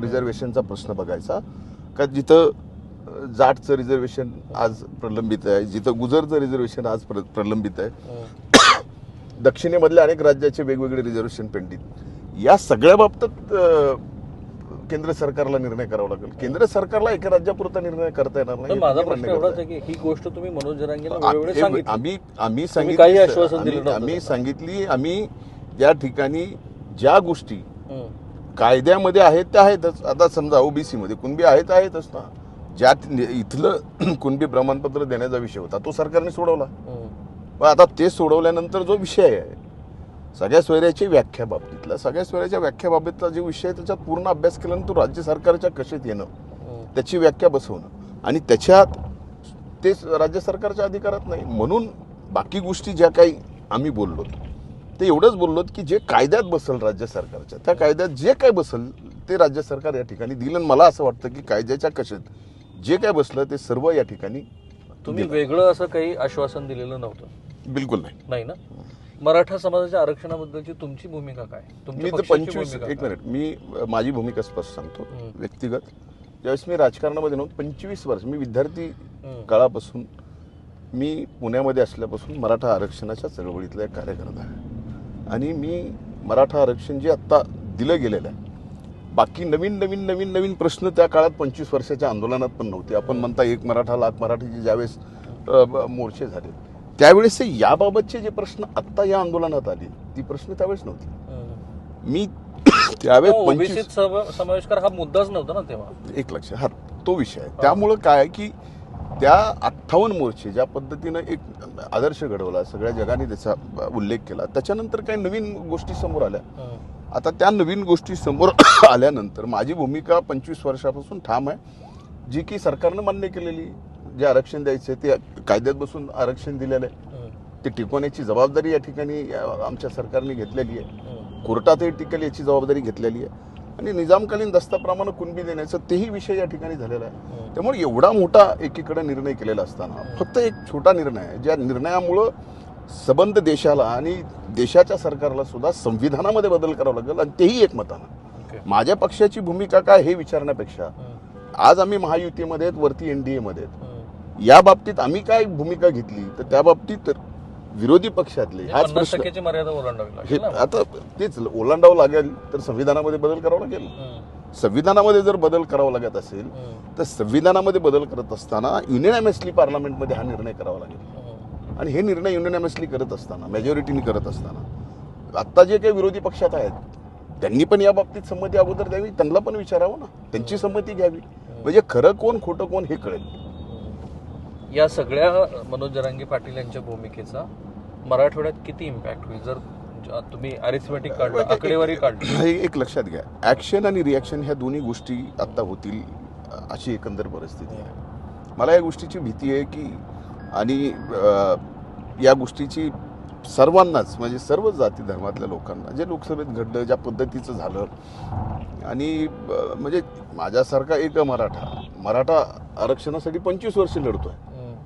रिझर्वेशनचा प्रश्न बघायचा का जिथं जाटचं रिझर्वेशन आज प्रलंबित आहे, जिथं गुजरचं रिझर्वेशन आज प्रलंबित आहे, दक्षिणेमधल्या अनेक राज्याचे वेगवेगळे रिझर्वेशन पेंडिंग, या सगळ्या बाबतीत केंद्र सरकारला निर्णय करावा लागेल. केंद्र सरकारला एका राज्यापुरता निर्णय करता येणार पण नाही. माझा प्रश्न एवढाच आहे की ही गोष्ट तुम्ही मनोज जरांगेला वेळोवेळी सांगितली. आम्ही तुम्ही काही आश्वासन दिलं नव्हतं. आम्ही सांगितली. आम्ही त्या ठिकाणी ज्या गोष्टी हं. कायद्यामध्ये आहेत त्या आहेतच. आता समजा ओबीसी मध्ये कुणबी आहेतच ना. ज्या इथलं कुणबी प्रमाणपत्र देण्याचा विषय होता तो सरकारने सोडवला. हं. पण आता ते सोडवल्यानंतर जो विषय आहे सगळ्या सोयऱ्याची व्याख्याबाबतीतला, सगळ्या सोयऱ्याच्या व्याख्याबाबतीतला जो विषय आहे त्याच्यात पूर्ण अभ्यास केल्यानंतर राज्य सरकारच्या कशेत येणं, त्याची व्याख्या बसवणं आणि त्याच्यात ते राज्य सरकारच्या अधिकारात नाही. म्हणून बाकी गोष्टी ज्या काही आम्ही बोललो ते एवढंच बोललो की जे कायद्यात बसल राज्य सरकारच्या, त्या कायद्यात जे काय बसल ते राज्य सरकार या ठिकाणी दिलं. आणि मला असं वाटतं की कायद्याच्या कशेत जे काय बसलं ते सर्व या ठिकाणी तुम्ही वेगळं असं काही आश्वासन दिलेलं नव्हतं? बिलकुल नाही. नाही ना. मराठा समाजाच्या आरक्षणाबद्दलची तुमची भूमिका काय? मी तर 25 एक मिनिट मी माझी भूमिका स्पष्ट सांगतो. व्यक्तिगत ज्यावेळेस मी राजकारणामध्ये नव्हतो 25 वर्ष मी विद्यार्थी काळापासून मी पुण्यामध्ये असल्यापासून मराठा आरक्षणाच्या चळवळीतला एक कार्यकर्ता आहे. आणि मी मराठा आरक्षण जे आत्ता दिलं गेलेलं आहे, बाकी नवीन प्रश्न त्या काळात 25 वर्षाच्या आंदोलनात पण नव्हते. आपण म्हणता एक मराठा लाख मराठीचे ज्यावेळेस मोर्चे झाले त्यावेळेस याबाबतचे जे प्रश्न आत्ता या आंदोलनात आले ती प्रश्न त्यावेळेस नव्हती. मी त्यावेळेस ओबीसी समावेश करा हा मुद्दाच नव्हता ना तेव्हा. एक लक्ष हा तो विषय आहे. त्यामुळं काय की त्या 58 मोर्चे ज्या पद्धतीनं एक आदर्श घडवला, सगळ्या जगाने त्याचा उल्लेख केला, त्याच्यानंतर काही नवीन गोष्टी समोर आल्या. आता त्या नवीन गोष्टी समोर आल्यानंतर माझी भूमिका 25 वर्षापासून ठाम आहे, जी की सरकारनं मान्य केलेली. जे आरक्षण द्यायचे ते कायद्यात बसून आरक्षण दिलेलं आहे, ते टिकवण्याची जबाबदारी या ठिकाणी आमच्या सरकारने घेतलेली आहे. कोर्टातही टिकेल याची जबाबदारी घेतलेली आहे. आणि निजामकालीन दस्ताप्रमाणे कुणबी देण्याचं तेही विषय या ठिकाणी झालेला आहे. त्यामुळे एवढा मोठा एकीकडे निर्णय केलेला असताना फक्त एक छोटा निर्णय आहे, ज्या निर्णयामुळं सबंध देशाला आणि देशाच्या सरकारला सुद्धा संविधानामध्ये बदल करावा लागेल आणि तेही एकमतानं. माझ्या पक्षाची भूमिका काय हे विचारण्यापेक्षा आज आम्ही महायुतीमध्ये आहेत, वरती एनडीए मध्ये आहेत, या बाबतीत आम्ही काय भूमिका घेतली तर त्या बाबतीत विरोधी पक्षातले हाच प्रश्न मर्यादा ओलांडावी लागेल. आता तेच ओलांडावं लागेल तर संविधानामध्ये बदल करावा लागेल. संविधानामध्ये जर बदल करावा लागत असेल तर संविधानामध्ये बदल करत असताना युनिनॅमसली पार्लमेंटमध्ये हा निर्णय करावा लागेल. आणि हे निर्णय युनिनॅमसली करत असताना, मेजॉरिटीने करत असताना आत्ता जे काही विरोधी पक्षात आहेत त्यांनी पण या बाबतीत संमती अगोदर द्यावी, त्यांना पण विचारावं ना, त्यांची संमती घ्यावी, म्हणजे खरं कोण खोटं कोण हे कळेल. या सगळ्या मनोज जरांगे पाटील यांच्या भूमिकेचा मराठवाड्यात किती इम्पॅक्ट होईल जर तुम्ही अरिथमेटिक काढलं, आकडेवारी काढली? एक लक्षात घ्या, ऍक्शन आणि रिॲक्शन ह्या दोन्ही गोष्टी आता होतील अशी एकंदर परिस्थिती आहे. मला या गोष्टीची भीती आहे की आणि या गोष्टीची सर्वांनाच म्हणजे सर्व जाती धर्मातल्या लोकांना, जे लोकसभेत घडलं ज्या पद्धतीचं झालं आणि म्हणजे माझ्यासारखा एक मराठा आरक्षणासाठी 25 वर्ष लढतोय,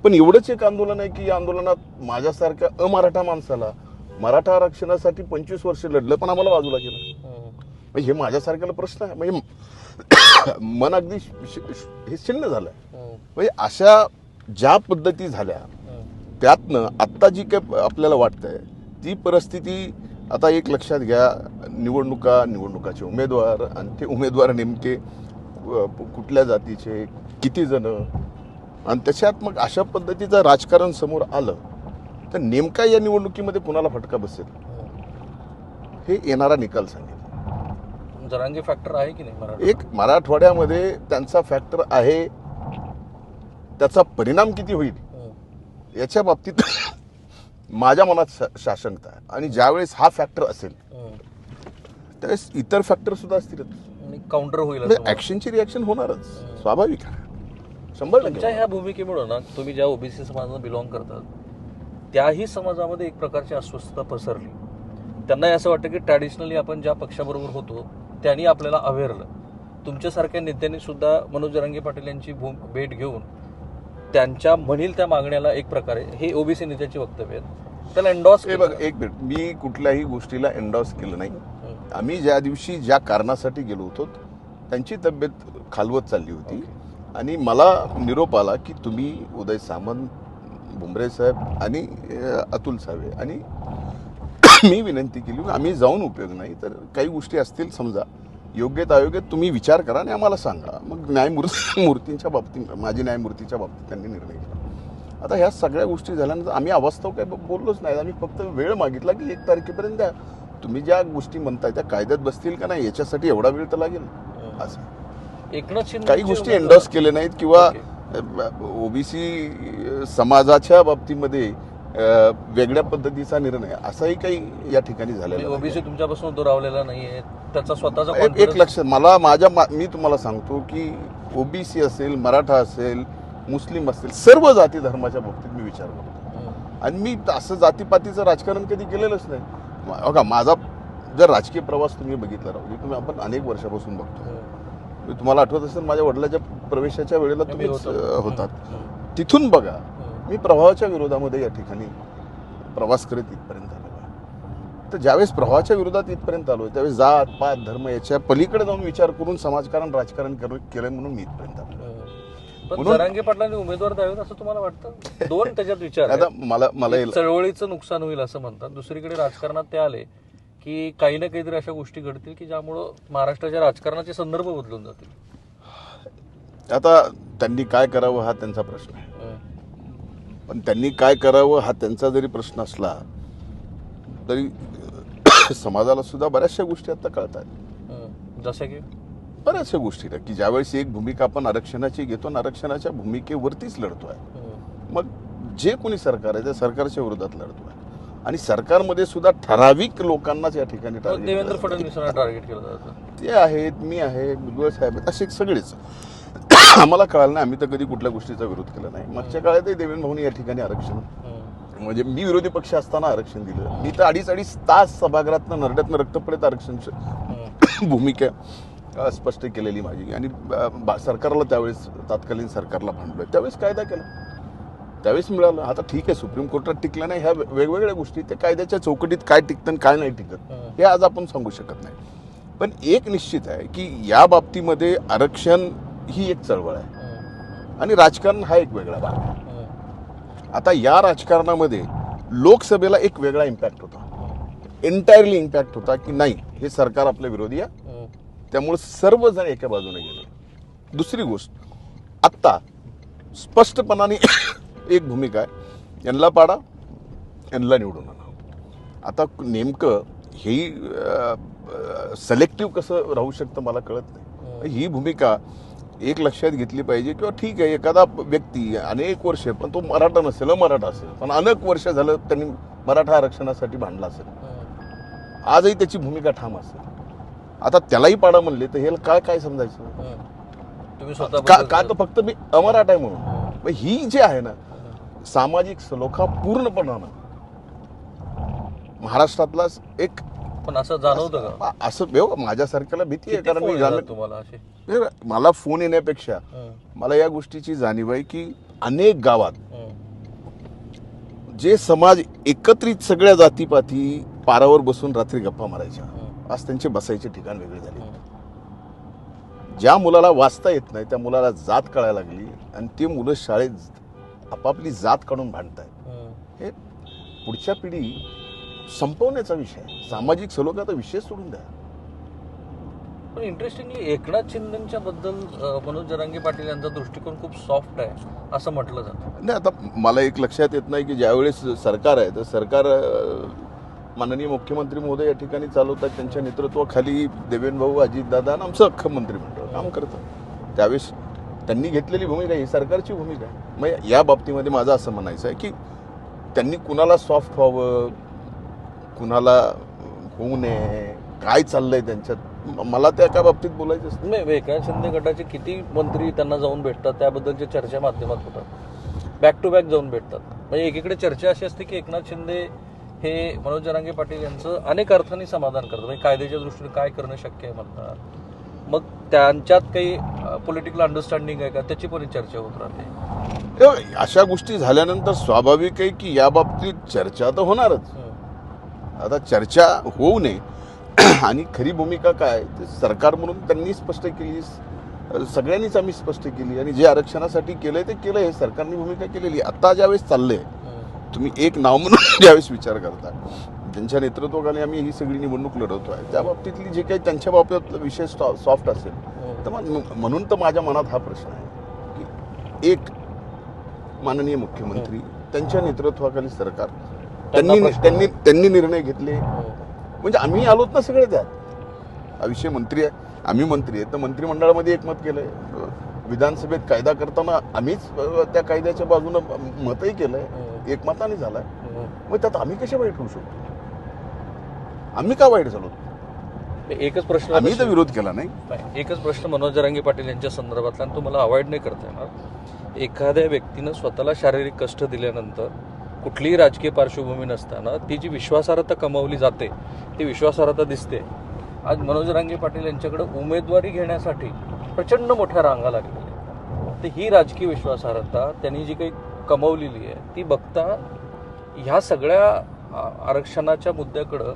पण एवढंच एक आंदोलन आहे की या आंदोलनात माझ्यासारख्या अमराठा माणसाला मराठा आरक्षणासाठी 25 वर्ष लढलं पण आम्हाला बाजूला केलं. म्हणजे हे माझ्यासारख्याला प्रश्न आहे, म्हणजे मन अगदी हे छिन्न झालंय. म्हणजे अशा ज्या पद्धती झाल्या त्यातनं आत्ता जी काय आपल्याला वाटतंय ती परिस्थिती आता एक लक्षात घ्या, निवडणुकाचे उमेदवार आणि ते उमेदवार नेमके कुठल्या जातीचे, किती जण, आणि त्याच्यात मग अशा पद्धतीचं राजकारण समोर आलं तर नेमका या निवडणुकीमध्ये कुणाला फटका बसेल हे येणारा निकाल सांगेल. जरांगे फॅक्टर आहे की नाही एक मराठवाड्यामध्ये त्यांचा फॅक्टर आहे, त्याचा परिणाम किती होईल याच्या बाबतीत माझ्या मनात शासनता आहे. आणि ज्यावेळेस हा फॅक्टर असेल त्यावेळेस इतर फॅक्टर सुद्धा असतीलच, काउंटर होईल, ऍक्शनची रिॲक्शन होणारच, स्वाभाविक आहे, 100%. तुमच्या ह्या भूमिकेमुळे ना, तुम्ही ज्या ओबीसी समाजाला बिलॉंग करतात त्याही समाजामध्ये एक प्रकारची अस्वस्थता पसरली. त्यांना असं वाटतं की ट्रॅडिशनली आपण ज्या पक्षाबरोबर होतो त्यांनी आपल्याला अवेरलं. तुमच्यासारख्या नेत्यांनी सुद्धा मनोज जरांगे पाटील यांची भेट घेऊन त्यांच्या म्हणील त्या मागण्याला एक प्रकारे, हे ओबीसी नेत्याची वक्तव्य आहेत, त्याला एन्डॉर्स. हे बघ एक मिनिट, मी कुठल्याही गोष्टीला एन्डॉर्स केलं नाही. आम्ही ज्या दिवशी ज्या कारणासाठी गेलो होतो त्यांची तब्येत खालवत चालली होती आणि मला निरोप आला की तुम्ही उदय सामंत, भुमरे साहेब आणि अतुल सावे आणि मी विनंती केली आम्ही जाऊन उपयोग नाही, तर काही गोष्टी असतील समजा योग्यता अयोग्य तुम्ही विचार करा आणि आम्हाला सांगा. मग न्यायमूर्तींच्या बाबतीत, माजी न्यायमूर्तीच्या बाबतीत त्यांनी निर्णय घेतला. आता ह्या सगळ्या गोष्टी झाल्यानंतर आम्ही अवास्तव काही बोललोच नाही. आम्ही फक्त वेळ मागितला की 1 तारखेपर्यंत द्या, तुम्ही ज्या गोष्टी म्हणताय त्या कायद्यात बसतील का नाही याच्यासाठी एवढा वेळ तर लागेल. असं एकनाथ शिंदे काही गोष्टी एंडॉर्स केल्या नाहीत किंवा ओबीसी समाजाच्या बाबतीमध्ये वेगळ्या पद्धतीचा निर्णय असाही काही या ठिकाणी झालेला ओबीसी तुमच्यापासून दुरावलेला नाहीये, त्याचा स्वतःचा एक लक्षात मी तुम्हाला सांगतो की ओबीसी असेल, मराठा असेल, मुस्लिम असेल, सर्व जाती धर्माच्या बाबतीत मी विचार करतो आणि मी असं जातीपातीचं राजकारण कधी केलेलंच नाही. बघा माझा जर राजकीय प्रवास तुम्ही बघितला राहू तुम्ही आपण अनेक वर्षापासून बघतो. तुम्हाला आठवत असेल माझ्या वडिलांच्या प्रवेशाच्या वेळेला तुम्ही होतात, तिथून बघा मी प्रभावाच्या विरोधामध्ये या ठिकाणी प्रवास करत इथपर्यंत आलो. तर ज्यावेळेस प्रभावाच्या विरोधात इथपर्यंत आलो त्यावेळेस जात पात धर्म याच्या पलीकडे जाऊन विचार करून समाजकारण राजकारण केलं म्हणून मी इथपर्यंत आलो. पण जरांगे पाटलांनी उमेदवार द्यावेत असं तुम्हाला वाटतं? दोन त्याच्यात विचार आता मला चळवळीचं नुकसान होईल असं म्हणतात, दुसरीकडे राजकारणात ते आले की काही ना काहीतरी अशा गोष्टी घडतील की ज्यामुळं महाराष्ट्राच्या राजकारणाचे संदर्भ बदलून जातील. आता त्यांनी काय करावं हा त्यांचा प्रश्न आहे, पण त्यांनी काय करावं हा त्यांचा जरी प्रश्न असला तरी समाजाला सुद्धा बऱ्याचशा गोष्टी आता कळतात. जसं की बऱ्याचशा गोष्टी की ज्यावेळेस एक भूमिका आपण आरक्षणाची घेतो आणि आरक्षणाच्या भूमिकेवरतीच लढतोय, मग जे कोणी सरकार आहे त्या सरकारच्या विरोधात लढतोय आणि सरकारमध्ये सुद्धा ठराविक लोकांनाच या ठिकाणी देवेंद्र फडणवीसांना टार्गेट केलं जातं. ते आहेत, मी आहे, भुजबळ साहेब आहेत, असे सगळेच. आम्हाला कळालं नाही, आम्ही तर कधी कुठल्या गोष्टीचा विरोध केला नाही. मागच्या काळातही देवेंद्र भाऊनी या ठिकाणी आरक्षण म्हणजे मी विरोधी पक्ष असताना आरक्षण दिलं. मी तर 2.5 तास सभागृहातनं नरड्यातनं रक्त पडत आरक्षण भूमिका स्पष्ट केलेली माझी आणि सरकारला त्यावेळेस तत्कालीन सरकारला भांडलोय, त्यावेळेस कायदा केला, त्यावेळेस मिळालं. आता ठीक आहे सुप्रीम कोर्टात टिकलं नाही, ह्या वेगवेगळ्या गोष्टी ते कायद्याच्या चौकटीत काय टिकतं काय नाही टिकत हे आज आपण सांगू शकत नाही. पण एक निश्चित आहे की या बाबतीमध्ये आरक्षण ही एक चळवळ आहे आणि राजकारण हा एक वेगळा भाग आहे. आता या राजकारणामध्ये लोकसभेला एक वेगळा इम्पॅक्ट होता, एंटायरली इम्पॅक्ट होता की नाही हे सरकार आपल्या विरोधी आहे, त्यामुळे सर्वजण एका बाजूने गेले. दुसरी गोष्ट आत्ता स्पष्टपणाने एक भूमिका आहे, यांना पाडा यांना निवडून आणा. आता नेमकं हे सिलेक्टिव्ह कसं राहू शकतं मला कळत नाही. ही भूमिका एक लक्षात घेतली पाहिजे किंवा ठीक आहे एखादा व्यक्ती अनेक वर्ष पण तो मराठा नसेल मराठा असेल पण अनेक वर्ष झालं त्यांनी मराठा आरक्षणासाठी भांडला असेल, आजही त्याची भूमिका ठाम असेल. आता त्यालाही पाडा म्हणले तर हे काय काय समजायचं? का तर फक्त मी अमराठा आहे म्हणून? ही जी आहे ना सामाजिक सलोखा पूर्णपणानं महाराष्ट्रातला एक पण असं जाणवतं का? असं माझ्यासारख्याला भीती आहे, कारण मी तुम्हाला असे मला फोन येण्यापेक्षा मला या गोष्टीची जाणीव आहे की अनेक गावात जे समाज एकत्रित सगळ्या जातीपाती पारावर बसून रात्री गप्पा मारायच्या, आज त्यांचे बसायचे ठिकाण वेगळे झाले. ज्या मुलाला वाचता येत नाही त्या मुलाला जात कळायला लागली आणि ते मुलं शाळेत आपापली जात काढून भांडतायत. हे पुढच्या पिढी संपवण्याचा विषय आहे, सामाजिक सलोख्याचा विषय सोडून द्या. पण इंटरेस्टिंगली एकनाथ शिंदेच्या बद्दल मनोज जरांगे पाटील यांचा दृष्टिकोन खूप सॉफ्ट आहे असं म्हटलं जातं. नाही आता मला एक लक्षात येत नाही की ज्यावेळेस सरकार आहे तर सरकार माननीय मुख्यमंत्री महोदय या ठिकाणी चालवतात, त्यांच्या नेतृत्वाखाली देवेंद्र भाऊ, अजितदादा आणि आमचं अख्खं मंत्रिमंडळ काम करतं. त्यावेळेस त्यांनी घेतलेली भूमिका ही सरकारची भूमिका आहे. मग या बाबतीमध्ये माझं असं म्हणायचं आहे की त्यांनी कुणाला सॉफ्ट व्हावं कुणाला होऊ नये, काय चाललंय त्यांच्यात, मला त्या एका बाबतीत बोलायचं असतं. नाही, एकनाथ शिंदे गटाचे किती मंत्री त्यांना जाऊन भेटतात, त्याबद्दलची चर्चा माध्यमात होतात, बॅक टू बॅक जाऊन भेटतात. म्हणजे एकीकडे चर्चा अशी असते की एकनाथ शिंदे हे मनोज जरांगे पाटील यांचं अनेक अर्थांनी समाधान करतात, म्हणजे कायद्याच्या दृष्टीने काय करणं शक्य आहे म्हणतात. मग त्यांच्यात काही पॉलिटिकल अंडरस्टँडिंग आहे का त्याची पण चर्चा होत राहते. अशा गोष्टी झाल्यानंतर स्वाभाविक आहे की या बाबतीत चर्चा तर होणारच. आता चर्चा होऊ नये आणि खरी भूमिका काय ते सरकार म्हणून त्यांनी स्पष्ट केली, सगळ्यांनीच आम्ही स्पष्ट केली. आणि जे आरक्षणासाठी केलंय ते केलंय, हे सरकारने भूमिका केलेली. आता ज्यावेळेस चाललंय, तुम्ही एक नाव म्हणून ज्यावेळेस विचार करता, त्यांच्या नेतृत्वाखाली आम्ही ही सगळी निवडणूक लढवतो आहे, त्या बाबतीतली जे काही त्यांच्या बाबतीत विषय सॉफ्ट असेल तर म्हणून तर माझ्या मनात हा प्रश्न आहे की एक माननीय मुख्यमंत्री, त्यांच्या नेतृत्वाखाली सरकार, त्यांनी निर्णय घेतले, म्हणजे आम्ही आलोत ना सगळे त्यात. हा विषय मंत्री आहे, आम्ही मंत्री आहे, तर मंत्रिमंडळामध्ये एकमत केलंय. विधानसभेत कायदा करताना आम्हीच त्या कायद्याच्या बाजूनं मतही केलंय, एकमताने झालाय. मग त्यात आम्ही कशा वाईट होऊ शकतो? आम्ही का वाईट झालो? एकच प्रश्न, आम्ही तर विरोध केला नाही. एकच प्रश्न मनोज जरांगे पाटील यांच्या संदर्भातला, आणि तुम्हाला अवॉइड नाही करता येणार. एखाद्या व्यक्तीनं स्वतःला शारीरिक कष्ट दिल्यानंतर, कुठलीही राजकीय पार्श्वभूमी नसताना ती जी विश्वासार्हता कमावली जाते, ती विश्वासार्हता दिसते. आज मनोज जरांगे पाटील यांच्याकडे उमेदवारी घेण्यासाठी प्रचंड मोठ्या रांगा लागलेल्या. तर ही राजकीय विश्वासार्हता त्यांनी जी काही कमावलेली आहे ती बघता ह्या सगळ्या आरक्षणाच्या मुद्द्याकडं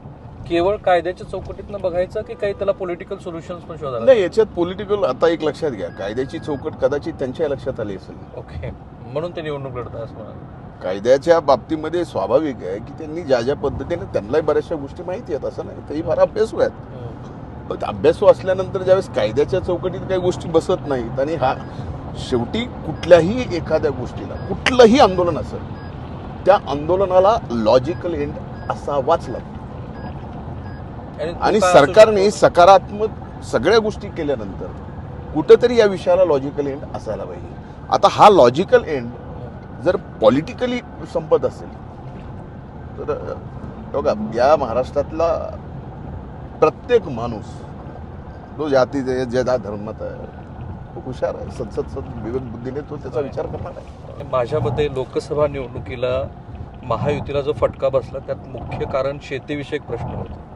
केवळ कायद्याच्या चौकटीतनं बघायचं की काही त्याला पॉलिटिकल सोल्युशन्स पण शोधायला? नाही, याच्यात पॉलिटिकल, आता एक लक्षात घ्या, कायद्याची चौकट कदाचित त्यांच्या लक्षात आली असेल. ओके, म्हणून ते निवडणूक लढतात असं म्हणाले. कायद्याच्या बाबतीमध्ये स्वाभाविक आहे की त्यांनी ज्या पद्धतीने, त्यांनाही बऱ्याचशा गोष्टी माहिती आहेत, असं नाही, तेही फार अभ्यासू आहेत. पण अभ्यासू असल्यानंतर ज्यावेळेस कायद्याच्या चौकटीत काही गोष्टी बसत नाहीत, आणि हा शेवटी कुठल्याही एखाद्या गोष्टीला, कुठलंही आंदोलन असेल, त्या आंदोलनाला लॉजिकल एंड असावाच लागतो. आणि सरकारने सकारात्मक सगळ्या गोष्टी केल्यानंतर कुठंतरी या विषयाला लॉजिकल एंड असायला पाहिजे. आता हा लॉजिकल एंड जर पॉलिटिकली संपत असेल तर बघा, या महाराष्ट्रातला प्रत्येक माणूस जो जातीचे ज्या धर्मात आहे, तो हुशार आहे, सतत विवेक बुद्धीने तो त्याचा विचार करणार आहे. माझ्या मते लोकसभा निवडणुकीला महायुतीला जो फटका बसला त्यात मुख्य कारण शेतीविषयक प्रश्न होते.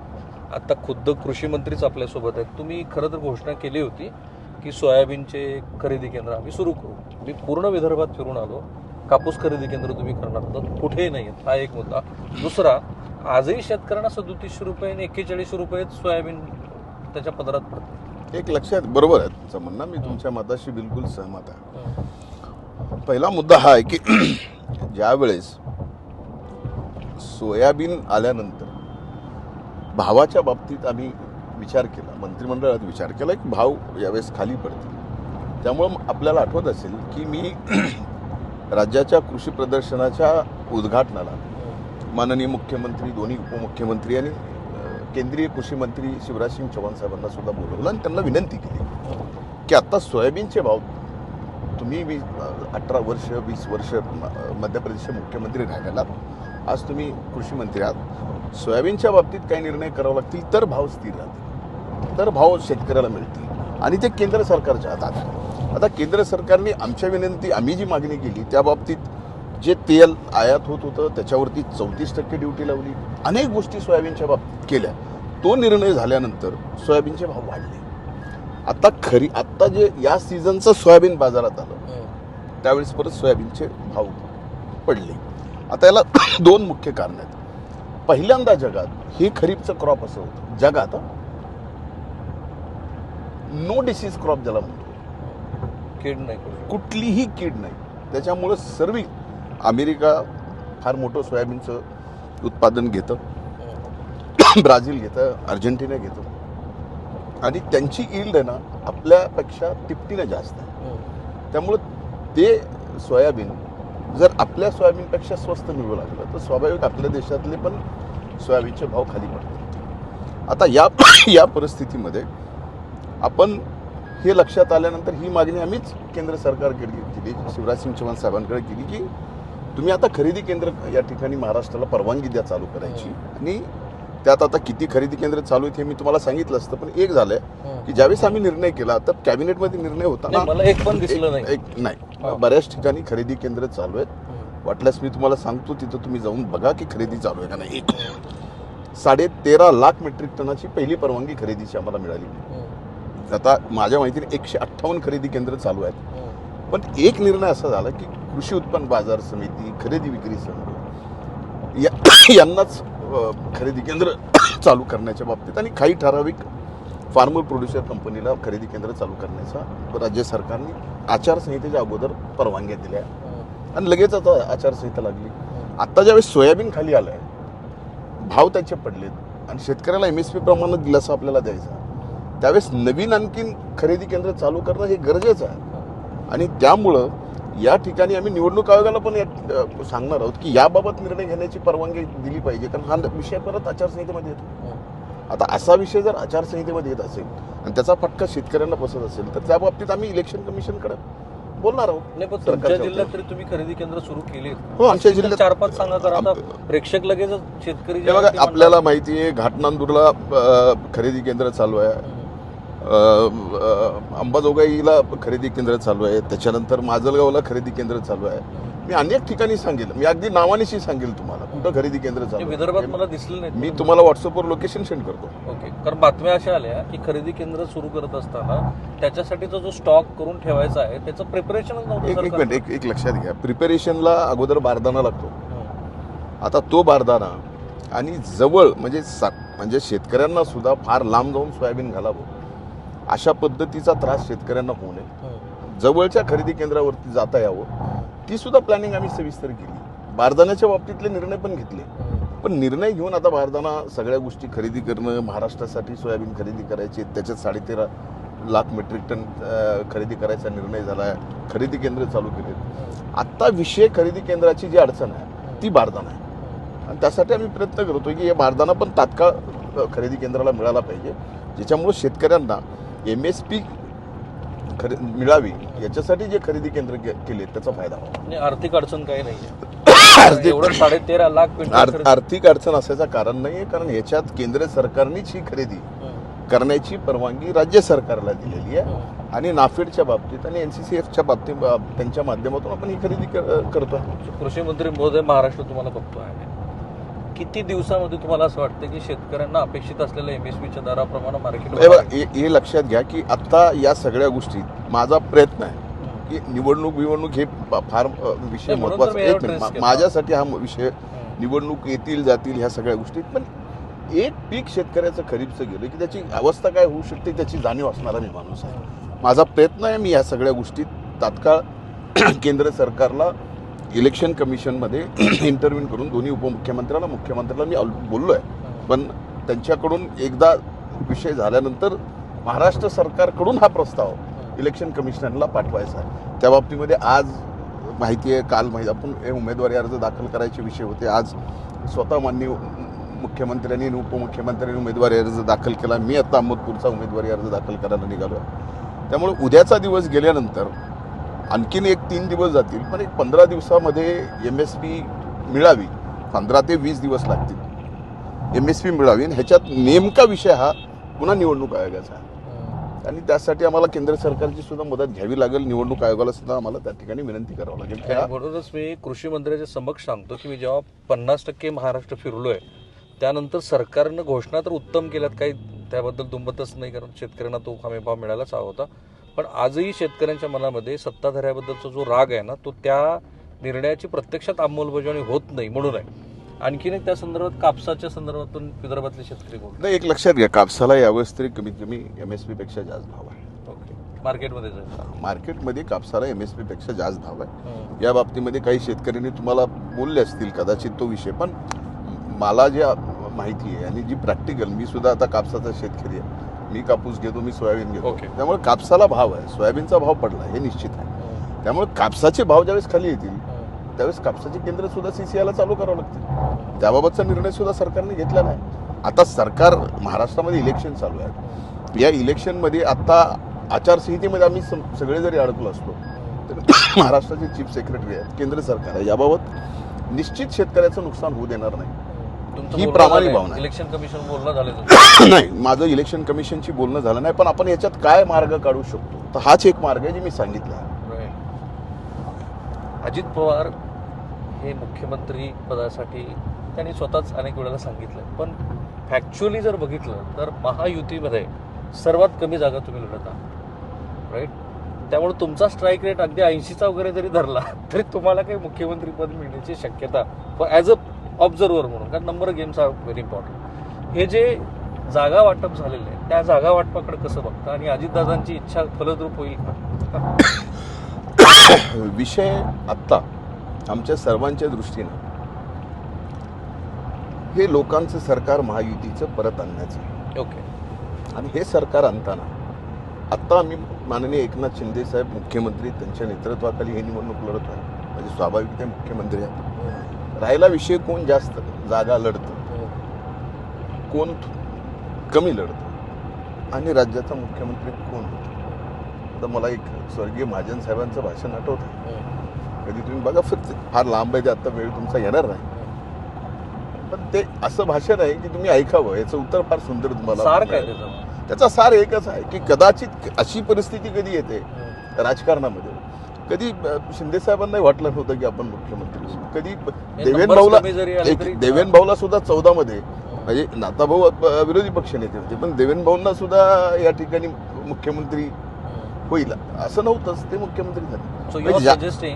आता खुद्द कृषी मंत्रीच आपल्यासोबत आहेत. तुम्ही खरं तर घोषणा केली होती की सोयाबीनचे खरेदी केंद्र आम्ही सुरू करू. मी पूर्ण विदर्भात फिरून आलो, कापूस खरेदी केंद्र तुम्ही करणार होता, कुठेही नाही आहेत. हा एक मुद्दा. दुसरा, आजही शेतकऱ्यांना 37 रुपये आणि 41 रुपये सोयाबीन त्याच्या पदरात पडते. एक लक्षात, बरोबर आहे तुमचं म्हणणं, मी तुमच्या मताशी बिलकुल सहमत आहे. पहिला मुद्दा हा आहे की ज्या वेळेस सोयाबीन आल्यानंतर भावाच्या बाबतीत आम्ही विचार केला, मंत्रिमंडळात विचार केला की भाव यावेळेस खाली पडतील. त्यामुळं आपल्याला आठवत असेल की मी राज्याच्या कृषी प्रदर्शनाच्या उद्घाटनाला माननीय मुख्यमंत्री, दोन्ही उपमुख्यमंत्री आणि केंद्रीय कृषी मंत्री शिवराज सिंग चौहान साहेबांना सुद्धा बोलवलं आणि त्यांना विनंती केली की आता सोयाबीनचे भाव, तुम्ही 18 वर्ष 20 वर्ष मध्य प्रदेशचे मुख्यमंत्री राहिलेला, आज तुम्ही कृषी मंत्री आहात, सोयाबीनच्या बाबतीत काही निर्णय करावे लागतील तर भाव स्थिर राहतील, तर भाव शेतकऱ्याला मिळतील, आणि ते केंद्र सरकारच्या हातात आहे. आता केंद्र सरकारने आमच्या विनंती, आम्ही जी मागणी केली त्या बाबतीत जे तेल आयात होत होतं त्याच्यावरती 34% ड्युटी लावली, अनेक गोष्टी सोयाबीनच्या बाबतीत केल्या. तो निर्णय झाल्यानंतर सोयाबीनचे भाव वाढले. आता जे या सीझनचं सोयाबीन बाजारात आलं त्यावेळेस परत सोयाबीनचे भाव पडले. आता याला दोन मुख्य कारण आहेत. पहिल्यांदा जगात हे खरीपचं क्रॉप असं होतं, जगात नो डिसीज क्रॉप ज्याला म्हणतो, कीड नाही, कुठलीही कीड नाही. त्याच्यामुळं सर्व अमेरिका फार मोठं सोयाबीनचं उत्पादन घेतं, ब्राझील घेतं, अर्जेंटिना घेतं, आणि त्यांची यील्ड आहे ना आपल्यापेक्षा तिपटीनं जास्त आहे. त्यामुळं ते सोयाबीन जर आपल्या सोयाबीनपेक्षा स्वस्त मिळू लागलं तर स्वाभाविक आपल्या देशातले पण सोयाबीनचे भाव खाली पडतात. आता या परिस्थितीमध्ये आपण हे लक्षात आल्यानंतर ही मागणी आम्हीच केंद्र सरकारकडे केली, शिवराज सिंग चौहान साहेबांकडे केली की तुम्ही आता खरेदी केंद्र या ठिकाणी महाराष्ट्राला परवानगी द्या चालू करायची. आणि त्यात आता किती खरेदी केंद्र चालू आहेत हे मी तुम्हाला सांगितलं असतं, पण एक झालंय की ज्यावेळेस आम्ही निर्णय केला तर कॅबिनेटमध्ये निर्णय होता ना, मला एक पण दिसलं नाही. नाही, बऱ्याच ठिकाणी खरेदी केंद्र चालू आहेत. वाटल्यास मी तुम्हाला सांगतो, तिथं तुम्ही जाऊन बघा की खरेदी चालू आहे का नाही. 13.5 लाख मेट्रिक टनाची पहिली परवानगी खरेदीची आम्हाला मिळाली. आता माझ्या माहितीने 158 खरेदी केंद्र चालू आहेत. पण एक निर्णय असा झाला की कृषी उत्पन्न बाजार समिती, खरेदी विक्री संघ यांनाच खरेदी केंद्र चालू करण्याच्या बाबतीत आणि काही ठराविक फार्मर प्रोड्युसर कंपनीला खरेदी केंद्र चालू करण्याचा राज्य सरकारने आचारसंहितेच्या अगोदर परवानग्या दिल्या आणि लगेच आता आचारसंहिता लागली. आत्ता ज्यावेळेस सोयाबीन खाली आलं आहे, भाव त्याचे पडलेत आणि शेतकऱ्याला MSP प्रमाणे दिलासा आपल्याला द्यायचा, त्यावेळेस नवीन आणखीन खरेदी केंद्र चालू करणं हे गरजेचं आहे. आणि त्यामुळं या ठिकाणी आम्ही निवडणूक आयोगाला पण सांगणार आहोत की याबाबत निर्णय घेण्याची परवानगी दिली पाहिजे, कारण हा विषय परत आचारसंहितेमध्ये येतो. आता असा विषय जर आचारसंहितेमध्ये येत असेल आणि त्याचा फटका शेतकऱ्यांना बसत असेल तर त्या बाबतीत आम्ही इलेक्शन कमिशनकडे बोलणार आहोत. नाही, पण तुमच्या जिल्ह्यात तरी तुम्ही खरेदी केंद्र सुरू केली? हो, आमच्या जिल्ह्यात 4-5 सांगा, कारण आता प्रेक्षक लगेच शेतकरी हे बघा, आपल्याला माहिती आहे घाटनांदूरला खरेदी केंद्र चालू आहे, अंबाजोगाईला खरेदी केंद्र चालू आहे, त्याच्यानंतर माजलगावला खरेदी केंद्र चालू आहे. मी अनेक ठिकाणी सांगेल, मी अगदी नावानिशी सांगेल तुम्हाला कुठं खरेदी केंद्र चालू आहे. विदर्भात मला दिसलं नाही. मी तुम्हाला व्हॉट्सअपवर लोकेशन सेंड करतो. ओके, कारण बातम्या अशा आल्या की खरेदी केंद्र सुरू करत असताना त्याच्यासाठीचा जो स्टॉक करून ठेवायचा आहे त्याचं प्रिपरेशनच नव्हतं. एक मिनिट, एक लक्षात घ्या, प्रिपरेशनला अगोदर बारदाना लागतो. आता तो बारदाना आणि जवळ म्हणजे शेतकऱ्यांना सुद्धा फार लांब जाऊन सोयाबीन घालावं अशा पद्धतीचा त्रास शेतकऱ्यांना होऊ नये, जवळच्या खरेदी केंद्रावरती जाता यावं, ती सुद्धा प्लॅनिंग आम्ही सविस्तर केली. बारदाण्याच्या बाबतीतले निर्णय पण घेतले, पण निर्णय घेऊन आता बारदाना सगळ्या गोष्टी खरेदी करणं, महाराष्ट्रासाठी सोयाबीन खरेदी करायची, त्याच्यात 13.5 लाख मेट्रिक टन खरेदी करायचा निर्णय झाला आहे, खरेदी केंद्र चालू केले. आत्ता विषय खरेदी केंद्राची जी अडचण आहे ती बारदाना आहे आणि त्यासाठी आम्ही प्रयत्न करतोय की हे बारदाना पण तात्काळ खरेदी केंद्राला मिळाला पाहिजे, ज्याच्यामुळे शेतकऱ्यांना MSP मिळावी याच्यासाठी जे खरेदी केंद्र केले त्याचा फायदा व्हावा. आर्थिक अडचण काही नाही, एवढं 13.5 लाख क्विंटल आर्थिक अडचण असायचं कारण नाहीये, कारण याच्यात केंद्र सरकारनेच ही खरेदी करण्याची परवानगी राज्य सरकारला दिलेली आहे आणि नाफेडच्या बाबतीत आणि NCCFच्या बाबतीत त्यांच्या माध्यमातून आपण ही खरेदी करतोय. कृषी मंत्री महोदय महाराष्ट्र तुम्हाला बघतो आहे, किती दिवसामध्ये तुम्हाला असं वाटतं की शेतकऱ्यांना अपेक्षित असलेल्या MSPच्या दराप्रमाणे मार्केट? हे लक्षात घ्या की आता या सगळ्या गोष्टीत माझा प्रयत्न आहे की निवडणूक हे फार विषय महत्वाचा, माझ्यासाठी हा विषय निवडणूक येतील जातील ह्या सगळ्या गोष्टीत, पण एक पीक शेतकऱ्याचं खरीपचं गेलं की त्याची अवस्था काय होऊ शकते त्याची जाणीव असणारा मी माणूस आहे. माझा प्रयत्न आहे मी या सगळ्या गोष्टीत तात्काळ केंद्र सरकारला इलेक्शन कमिशनमध्ये इंटरव्ह्यू करून दोन्ही उपमुख्यमंत्र्याला मुख्यमंत्र्याला मी बोललो आहे, पण त्यांच्याकडून एकदा विषय झाल्यानंतर महाराष्ट्र सरकारकडून हा प्रस्ताव इलेक्शन कमिशनरला पाठवायचा आहे. त्या बाबतीमध्ये आज माहिती आहे, काल आपण हे उमेदवारी अर्ज दाखल करायचे विषय होते. आज स्वतः माननीय मुख्यमंत्र्यांनी आणि उपमुख्यमंत्र्यांनी उमेदवारी अर्ज दाखल केला. मी आता अहमदपूरचा उमेदवारी अर्ज दाखल करायला निघालो आहे. त्यामुळे उद्याचा दिवस गेल्यानंतर आणखीन 3 दिवस जातील, पण 15 दिवसामध्ये MSP मिळावी, 15 ते 20 दिवस लागतील MSP मिळावी. ह्याच्यात नेमका विषय हा पुन्हा निवडणूक आयोगाचा आहे आणि त्यासाठी आम्हाला केंद्र सरकारची सुद्धा मदत घ्यावी लागेल. निवडणूक आयोगाला सुद्धा आम्हाला त्या ठिकाणी विनंती करावं लागेल. म्हणूनच मी कृषी मंत्र्याच्या समक्ष सांगतो की मी जेव्हा 50% महाराष्ट्र फिरलोय त्यानंतर सरकारनं घोषणा तर उत्तम केल्यात, काही त्याबद्दल दुमतच नाही, कारण शेतकऱ्यांना तो हमीभाव मिळायलाच हवा होता. पण आजही शेतकऱ्यांच्या मनामध्ये सत्ताधाऱ्याबद्दलचा जो राग आहे ना, तो त्या निर्णयाची प्रत्यक्षात अंमलबजावणी होत नाही म्हणून आहे. आणखीन एक त्या संदर्भात कापसाच्या संदर्भातून विदर्भातले शेतकरी बोलतात. नाही, एक लक्षात घ्या, कापसाला यावेळेस तरी कमीत कमी MSP पेक्षा जास्त भाव आहे. ओके, मार्केटमध्ये कापसाला MSP पेक्षा जास्त भाव आहे. या बाबतीमध्ये काही शेतकऱ्यांनी तुम्हाला बोलले असतील कदाचित तो विषय, पण मला जे माहिती आहे आणि जी प्रॅक्टिकल, मी सुद्धा आता कापसाचा शेतकरी आहे, मी कापूस घेतो, मी सोयाबीन घेतो, त्यामुळे कापसाला भाव आहे, सोयाबीनचा भाव पडला हे निश्चित आहे. त्यामुळे कापसाचे भाव ज्यावेळेस खाली येतील त्यावेळेस कापसाचे केंद्र सुद्धा CCIला चालू करावं लागतील. त्याबाबतचा निर्णय सुद्धा सरकारने घेतला नाही. आता सरकार महाराष्ट्रामध्ये इलेक्शन चालू आहे, या इलेक्शनमध्ये आता आचारसंहितेमध्ये आम्ही सगळे जरी अडकलो असलो तर महाराष्ट्राचे चीफ सेक्रेटरी आहेत, केंद्र सरकार आहे, याबाबत निश्चित शेतकऱ्याचं नुकसान होऊ देणार नाही, ही प्रामाणिक भावना. इलेक्शन कमिशन बोलणं झालं नाही, माझं इलेक्शन कमिशनशी बोलणं झालं नाही, पण आपण याच्यात काय मार्ग काढू शकतो तर हाच एक मार्ग आहे जे मी सांगितला. अजित पवार हे मुख्यमंत्री पदासाठी त्यांनी स्वतःच अनेक वेळेला सांगितलं, पण फॅक्च्युअली जर बघितलं तर महायुतीमध्ये सर्वात कमी जागा तुम्ही लढत आहात, राईट? त्यामुळे तुमचा स्ट्राईक रेट अगदी 80चा वगैरे जरी धरला तरी तुम्हाला काही मुख्यमंत्री पद मिळण्याची शक्यता ॲज अ ऑब्झर्वर म्हणून, कारण number games are very important, हे जे जागा वाटप झालेलं आहे त्या जागा वाटपाकडे कसं बघता आणि अजितदादांची इच्छा फलद्रूप होईल का? विषय आत्ता आमच्या सर्वांच्या दृष्टीनं हे लोकांचं सरकार महायुतीचं परत आणण्याचं. ओके. आणि हे सरकार आणताना आत्ता आम्ही माननीय एकनाथ शिंदे साहेब मुख्यमंत्री त्यांच्या नेतृत्वाखाली हे निवडणूक लढत आहे. म्हणजे स्वाभाविक ते मुख्यमंत्री आहेत. राहिला विषय कोण जास्त जागा लढतं, कोण कमी लढतं आणि राज्याचा मुख्यमंत्री कोण होतं. तर मला एक स्वर्गीय महाजन साहेबांचं भाषण आठवतं. कधी तुम्ही बघा फार लांब आहे ते, आता वेळ तुमचा येणार नाही, पण ते असं भाषण आहे की तुम्ही ऐकावं. याचं उत्तर फार सुंदर तुम्हाला. सार काय त्याचं? त्याचा सार एकच आहे की कदाचित अशी परिस्थिती कधी येते राजकारणामध्ये, कधी शिंदे साहेबांनाही वाटलं नव्हतं की आपण मुख्यमंत्री होऊ. कधी देवेंद्र भाऊला सुद्धा 14 मध्ये म्हणजे नाताभाऊ विरोधी पक्ष नेते होते, पण देवेंद्र भाऊंना सुद्धा या ठिकाणी मुख्यमंत्री होईल असं नव्हतंच, ते मुख्यमंत्री झाले.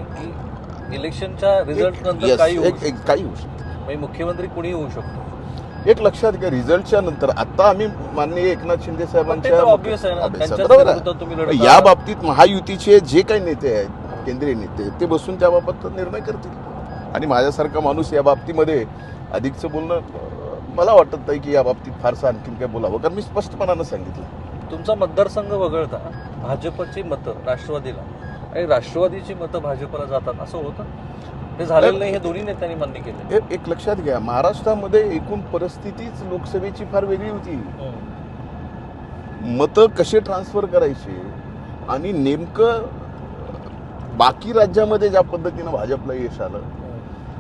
इलेक्शनच्या रिझल्ट नंतर काही होऊ शकतं, मुख्यमंत्री कुणी होऊ शकतो. एक लक्षात घ्या, रिझल्टच्या नंतर आता आम्ही माननीय एकनाथ शिंदे साहेबांच्या या बाबतीत महायुतीचे जे काही नेते आहेत, केंद्रीय नेते, ते बसून त्याबाबत निर्णय करतील. आणि माझ्यासारखा माणूस या बाबतीमध्ये अधिकचं बोलणं मला वाटत नाही की या बाबतीत फारसं आणखीन काय बोलावं, कारण मी स्पष्टपणानं सांगितलं. तुमचा मतदारसंघ वगळता भाजपची मतं राष्ट्रवादीला आणि राष्ट्रवादीची मतं भाजपला जातात असं होतं? ते झालेलं नाही हे दोन्ही नेत्यांनी मान्य केलं. एक लक्षात घ्या, महाराष्ट्रामध्ये एकूण परिस्थितीच लोकसभेची फार वेगळी होती. मतं कसे ट्रान्सफर करायचे आणि नेमकं बाकी राज्यामध्ये ज्या पद्धतीनं भाजपला यश आलं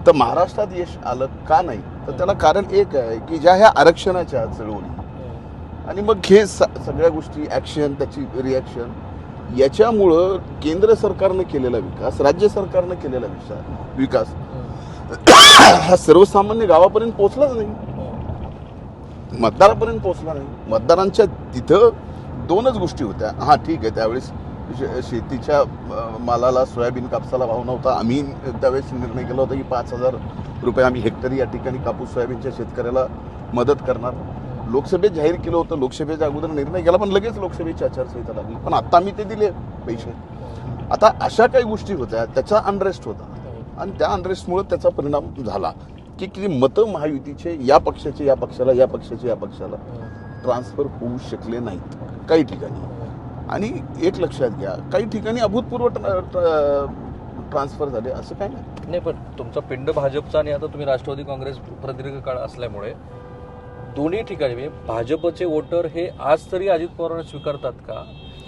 तर महाराष्ट्रात यश आलं का नाही, तर त्याला कारण एक आहे की ज्या ह्या आरक्षणाच्या चळवळी आणि मग हे सगळ्या गोष्टी ॲक्शन, त्याची रिॲक्शन, याच्यामुळं केंद्र सरकारनं केलेला विकास, राज्य सरकारनं केलेला विकास हा सर्वसामान्य गावापर्यंत पोहोचलाच नाही, मतदारापर्यंत पोहोचला नाही. मतदारांच्या तिथं दोनच गोष्टी होत्या. हां ठीक आहे, त्यावेळेस शेतीच्या मालाला, सोयाबीन कापसाला भाव नव्हता. आम्ही त्यावेळेस निर्णय केला होता की 5,000 रुपये आम्ही हेक्टरी या ठिकाणी कापूस सोयाबीनच्या शेतकऱ्याला मदत करणार. लोकसभेत जाहीर केलं होतं, लोकसभेच्या अगोदर निर्णय केला, पण लगेच लोकसभेची आचारसंहिता लागली, पण आता आम्ही ते दिले पैसे. आता अशा काही गोष्टी होत्या, त्याचा अनरेस्ट होता आणि त्या अनरेस्टमुळे त्याचा परिणाम झाला की मतं महायुतीचे या पक्षाचे या पक्षाला, या पक्षाचे या पक्षाला ट्रान्सफर होऊ शकले नाहीत काही ठिकाणी. आणि एक लक्षात घ्या, काही ठिकाणी अभूतपूर्व ट्रान्सफर झाले असं काही नाही. पण तुमचा पिंड भाजपचा आणि आता तुम्ही राष्ट्रवादी काँग्रेस प्रदीर्घ काळ असल्यामुळे दोन्ही ठिकाणी भाजपचे वोटर हे आज तरी अजित पवारांना स्वीकारतात का?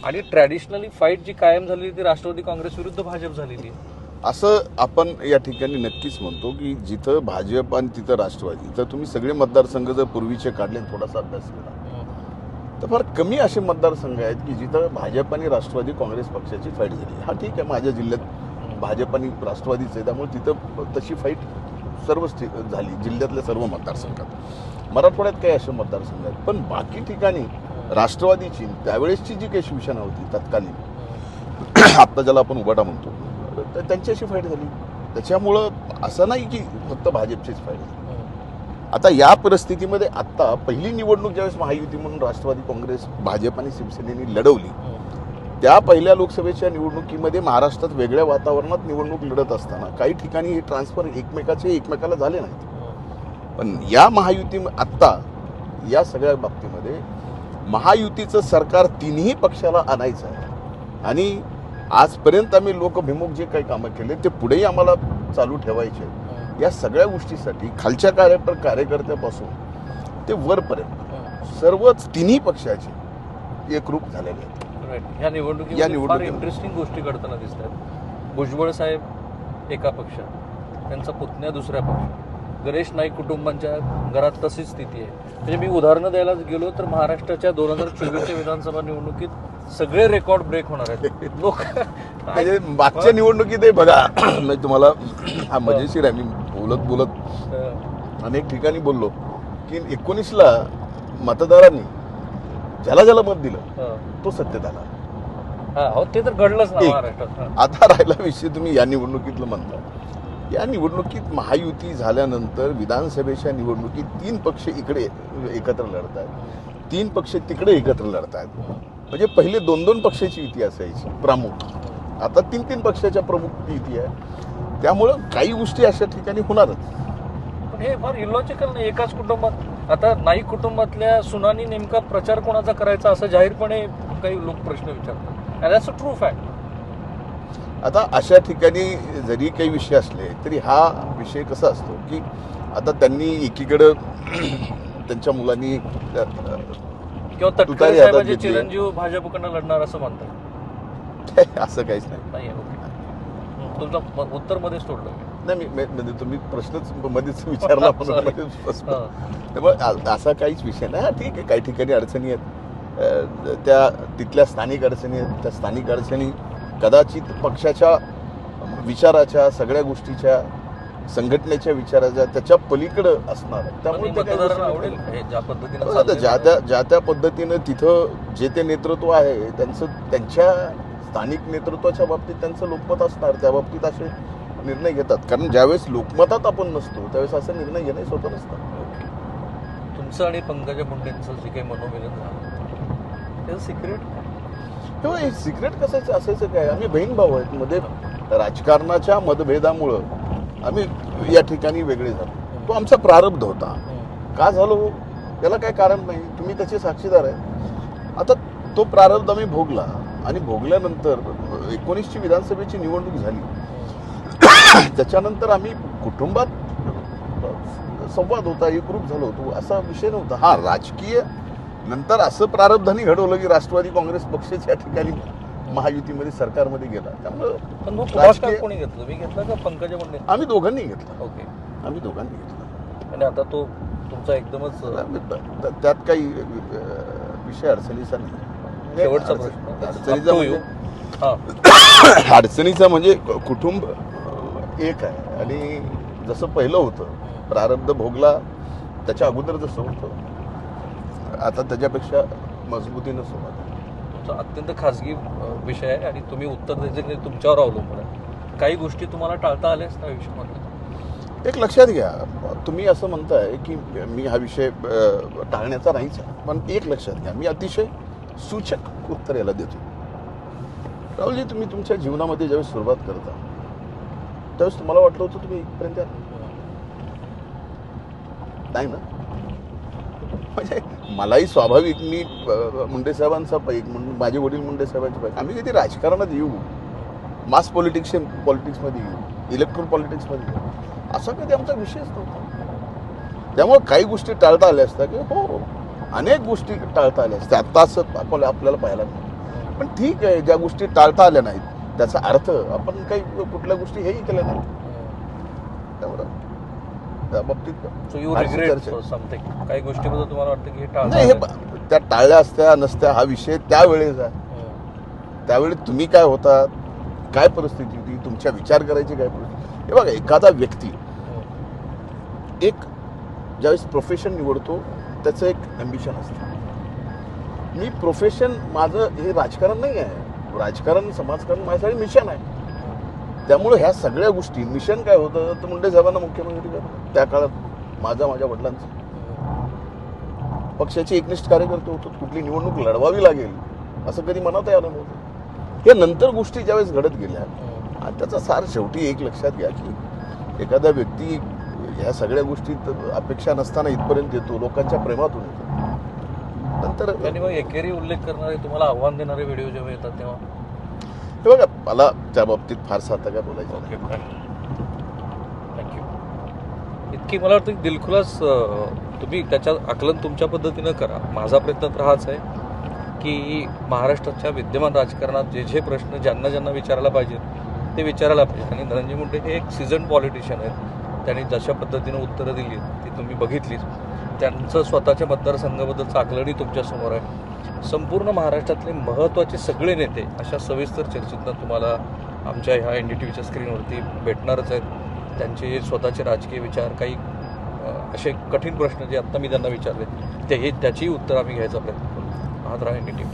आणि ट्रॅडिशनली फाईट जी कायम झालेली ती राष्ट्रवादी काँग्रेस विरुद्ध भाजप झालेली आहे असं आपण या ठिकाणी नक्कीच म्हणतो की जिथं भाजप आणि तिथं राष्ट्रवादी, तर तुम्ही सगळे मतदारसंघ जर पूर्वीचे काढले, थोडासा अभ्यास केला तर फार कमी असे मतदारसंघ आहेत की जिथं भाजप आणि राष्ट्रवादी काँग्रेस पक्षाची फाईट झाली. हा ठीक आहे, माझ्या जिल्ह्यात भाजप आणि राष्ट्रवादीच आहे, त्यामुळे तिथं तशी फाईट सर्वच झाली जिल्ह्यातल्या सर्व मतदारसंघात. मराठवाड्यात काही असे मतदारसंघ आहेत, पण बाकी ठिकाणी राष्ट्रवादीची त्यावेळेसची जी काही शिवसेना होती तत्कालीन, आत्ता ज्याला आपण उबाटा म्हणतो, तर त्यांच्याशी फाईट झाली. त्याच्यामुळं असं नाही की फक्त भाजपचीच फाईट झाली. आता या परिस्थितीमध्ये आत्ता पहिली निवडणूक ज्यावेळेस महायुती म्हणून राष्ट्रवादी काँग्रेस, भाजप आणि शिवसेनेने लढवली, त्या पहिल्या लोकसभेच्या निवडणुकीमध्ये महाराष्ट्रात वेगळ्या वातावरणात निवडणूक लढत असताना काही ठिकाणी हे ट्रान्सफर एकमेकाला झाले नाहीत. पण या महायुती आत्ता या सगळ्या बाबतीमध्ये महायुतीचं सरकार तिन्ही पक्षाला आणायचं आहे आणि आजपर्यंत आम्ही लोकभिमुख जे काही कामं केले ते पुढेही आम्हाला चालू ठेवायचे. या सगळ्या गोष्टीसाठी खालच्या कार्यकर्त्यापासून ते वरपर्यंत सर्वच तिन्ही पक्षाचे एकरूप झालेले आहेत. या निवडणुकीत इंटरेस्टिंग गोष्टी घडताना दिसतात. भुजबळ साहेब एका पक्षात, त्यांचा पुतण्या दुसऱ्या पक्षात, गणेश नाईक कुटुंबांच्या घरात तशीच स्थिती आहे. म्हणजे मी उदाहरणं द्यायला गेलो तर महाराष्ट्राच्या 2024च्या विधानसभा निवडणुकीत सगळे रेकॉर्ड ब्रेक होणार आहेत. लोक म्हणजे मागच्या निवडणुकीत बघा, म्हणजे तुम्हाला हा मजेशीर आहे, मी बोलत अनेक ठिकाणी बोललो की 19ला मतदारांनी ज्याला ज्याला मत दिलं तो सत्तेत आला. ते तर घडलंच ना महाराष्ट्रात. आता राहिला विषय तुम्ही या निवडणुकीतलं म्हणता या निवडणुकीत महायुती झाल्यानंतर विधानसभेच्या निवडणुकीत 3 पक्ष इकडे एकत्र लढत आहेत, 3 पक्ष तिकडे एकत्र लढत आहेत. म्हणजे पहिले 2-2 पक्षाची युती असायची प्रमुख, आता 3-3 पक्षाच्या प्रमुख युती आहे. त्यामुळं काही गोष्टी अशा ठिकाणी होणारच. पण हे फार इलॉजिकल नाही. एकाच कुटुंबात आता नाईक कुटुंबातल्या सुनांनी नेमका प्रचार कोणाचा करायचा असं जाहीरपणे काही लोक प्रश्न विचारतात. That's a true fact. आता अशा ठिकाणी जरी काही विषय असले तरी हा विषय कसा असतो की आता त्यांनी एकीकडं त्यांच्या मुलांनी किंवा तटकरे तुतारी साहेबाचे हातात घेतली. चिरंजीव भाजपकडनं लढणार असं म्हणतात. असं काहीच नाही. नाही तुमचं उत्तर मध्येच तोडलं. नाही म्हणजे तुम्ही प्रश्नच मध्येच विचारला म्हणून मध्येच प्रश्न. त्यामुळे असा काहीच विषय नाही. हा ठीक आहे, काही ठिकाणी अडचणी आहेत, त्या तिथल्या स्थानिक अडचणी आहेत. त्या स्थानिक अडचणी कदाचित पक्षाच्या विचाराच्या, सगळ्या गोष्टीच्या, संघटनेच्या विचाराच्या त्याच्या पलीकडं असणार. त्यामुळे त्या काही मतदारांना गोष्टी- आवडेल हे ज्या पद्धतीनं आता चाललंय. ज्या त्या पद्धतीनं तिथं जे ते नेतृत्व आहे त्यांच्या स्थानिक नेतृत्वाच्या बाबतीत त्यांचं लोकमत असणार. त्या बाबतीत असे निर्णय घेतात. कारण ज्यावेळेस लोकमतात आपण नसतो त्यावेळेस असा निर्णय घेणं स्वतः नसतं. तुमचं आणि पंकजा मुंडेंचं जे काही मनोमिलन झालं त्याचं सिक्रेट तेव्हा हे सिक्रेट कसायचं असायचं काय? आम्ही बहीण भाऊ आहेत. मध्ये राजकारणाच्या मतभेदामुळं आम्ही या ठिकाणी वेगळे झालो. तो आमचा प्रारब्ध होता. का झालो याला काय कारण नाही, तुम्ही त्याचे साक्षीदार आहे. आता तो प्रारब्ध आम्ही भोगला आणि भोगल्यानंतर 19ची विधानसभेची निवडणूक झाली. त्याच्यानंतर आम्ही कुटुंबात संवाद होता, एकरूप झालो होतो, असा विषय नव्हता. हा राजकीय नंतर असं प्रारब्धाने घडवलं की राष्ट्रवादी काँग्रेस पक्षच या ठिकाणी महायुतीमध्ये सरकारमध्ये गेला. त्यामुळं पण मग पुरस्कार कोणी घेतला? मी घेतला का पंकजा मुंडे? आम्ही दोघांनी घेतला. ओके. आम्ही दोघांनी घेतला. आणि आता तो तुमचा एकदमच त्यात काही विषय अडचणीचा नाही. शेवटचा प्रश्न. अडचणीचा म्हणजे हा. अडचणीचा म्हणजे कुटुंब एक आहे आणि जसं पहिलं होतं प्रारब्ध भोगला त्याच्या अगोदर जसं होतं आता त्याच्यापेक्षा मजबूतीनं सुरुवात आहे. तुमचा अत्यंत खाजगी विषय आहे आणि तुम्ही उत्तर द्यायचं की तुमच्यावर अवलंबून आहे. काही गोष्टी तुम्हाला टाळता आल्यास त्या आयुष्यामध्ये? एक लक्षात घ्या, तुम्ही असं म्हणताय की मी हा विषय टाळण्याचा नाहीच आहे, पण एक लक्षात घ्या, मी अतिशय सूचक उत्तर याला देतो. राहुलजी, तुम्ही तुमच्या जीवनामध्ये ज्यावेळेस सुरुवात करता त्यावेळेस तुम्हाला वाटलं होतं तुम्ही इथपर्यंत याल? नाही ना. म्हणजे मलाही स्वाभाविक, मी मुंडे साहेबांचा पैक, माझे वडील मुंडे साहेबांचे पैक, आम्ही कधी राजकारणात येऊ, मास पॉलिटिक्समध्ये येऊ, इलेक्ट्रॉल पॉलिटिक्समध्ये येऊ, असा कधी आमचा विषयच नव्हता. त्यामुळे काही गोष्टी टाळता आल्या असत्या की हो, अनेक गोष्टी टाळता आल्या असत्या. आता असं आपल्याला पाहायला नाही. पण ठीक आहे, ज्या गोष्टी टाळता आल्या नाहीत त्याचा अर्थ आपण काही कुठल्या गोष्टी हेही केल्या नाहीत. त्यामुळे त्या बाबतीत समथिंग काही गोष्टीबद्दल तुम्हाला वाटतं की हे नाही, हे त्या टाळल्या असत्या नसत्या हा विषय त्यावेळेस आहे. त्यावेळी तुम्ही काय होता, काय परिस्थिती होती, तुमच्या विचार करायची काय परिस्थिती. हे बघा, एखादा व्यक्ती एक ज्यावेळेस प्रोफेशन निवडतो त्याचं एक ॲम्बिशन असतं. मी प्रोफेशन माझं हे राजकारण नाही आहे, राजकारण समाजकारण माझ्यासाठी मिशन आहे. त्यामुळे ह्या सगळ्या गोष्टी, मिशन काय होतं तर मुंडे साहेबांना मुख्यमंत्री करणं. त्या काळात माझ्या वडिलांचं पक्षाचे एकनिष्ठ कार्यकर्ते होतो. कुठली निवडणूक लढवावी लागेल असं कधी मनात आलं नव्हतं. हे नंतर गोष्टी ज्यावेळेस घडत गेल्या आणि त्याचा सार शेवटी एक लक्षात घ्या की एखादा व्यक्ती ह्या सगळ्या गोष्टीत अपेक्षा नसताना इथपर्यंत येतो, लोकांच्या प्रेमातून येतो. नंतर त्यांनी मग एकेरी उल्लेख करणारे, तुम्हाला आव्हान देणारे व्हिडिओ जेव्हा येतात तेव्हा हे बघा, मला त्या बाबतीत फारसा आता काय बोलायचं नाही. Okay, thank you. इतकी मला वाटतं की दिलखुलास तुम्ही त्याच्या आकलन तुमच्या पद्धतीनं करा. माझा प्रयत्न तर हाच आहे की महाराष्ट्राच्या विद्यमान राजकारणात जे प्रश्न ज्यांना विचारायला पाहिजेत ते विचारायला पाहिजे. आणि धनंजय मुंडे हे एक सीझन पॉलिटिशियन आहेत. त्यांनी जशा पद्धतीनं उत्तरं दिली ती तुम्ही बघितलीच. त्यांचं स्वतःच्या मतदारसंघाबद्दलचं आकलनही तुमच्यासमोर आहे. संपूर्ण महाराष्ट्रातले महत्त्वाचे सगळे नेते अशा सविस्तर चर्चेतनं तुम्हाला आमच्या ह्या NDTVच्या स्क्रीनवरती भेटणारच आहेत. त्यांचे स्वतःचे राजकीय विचार, काही असे कठीण प्रश्न जे आत्ता मी त्यांना विचारले त्याचीही उत्तर आम्ही घ्यायचा प्रयत्न करू. पाहत राहा NDTV.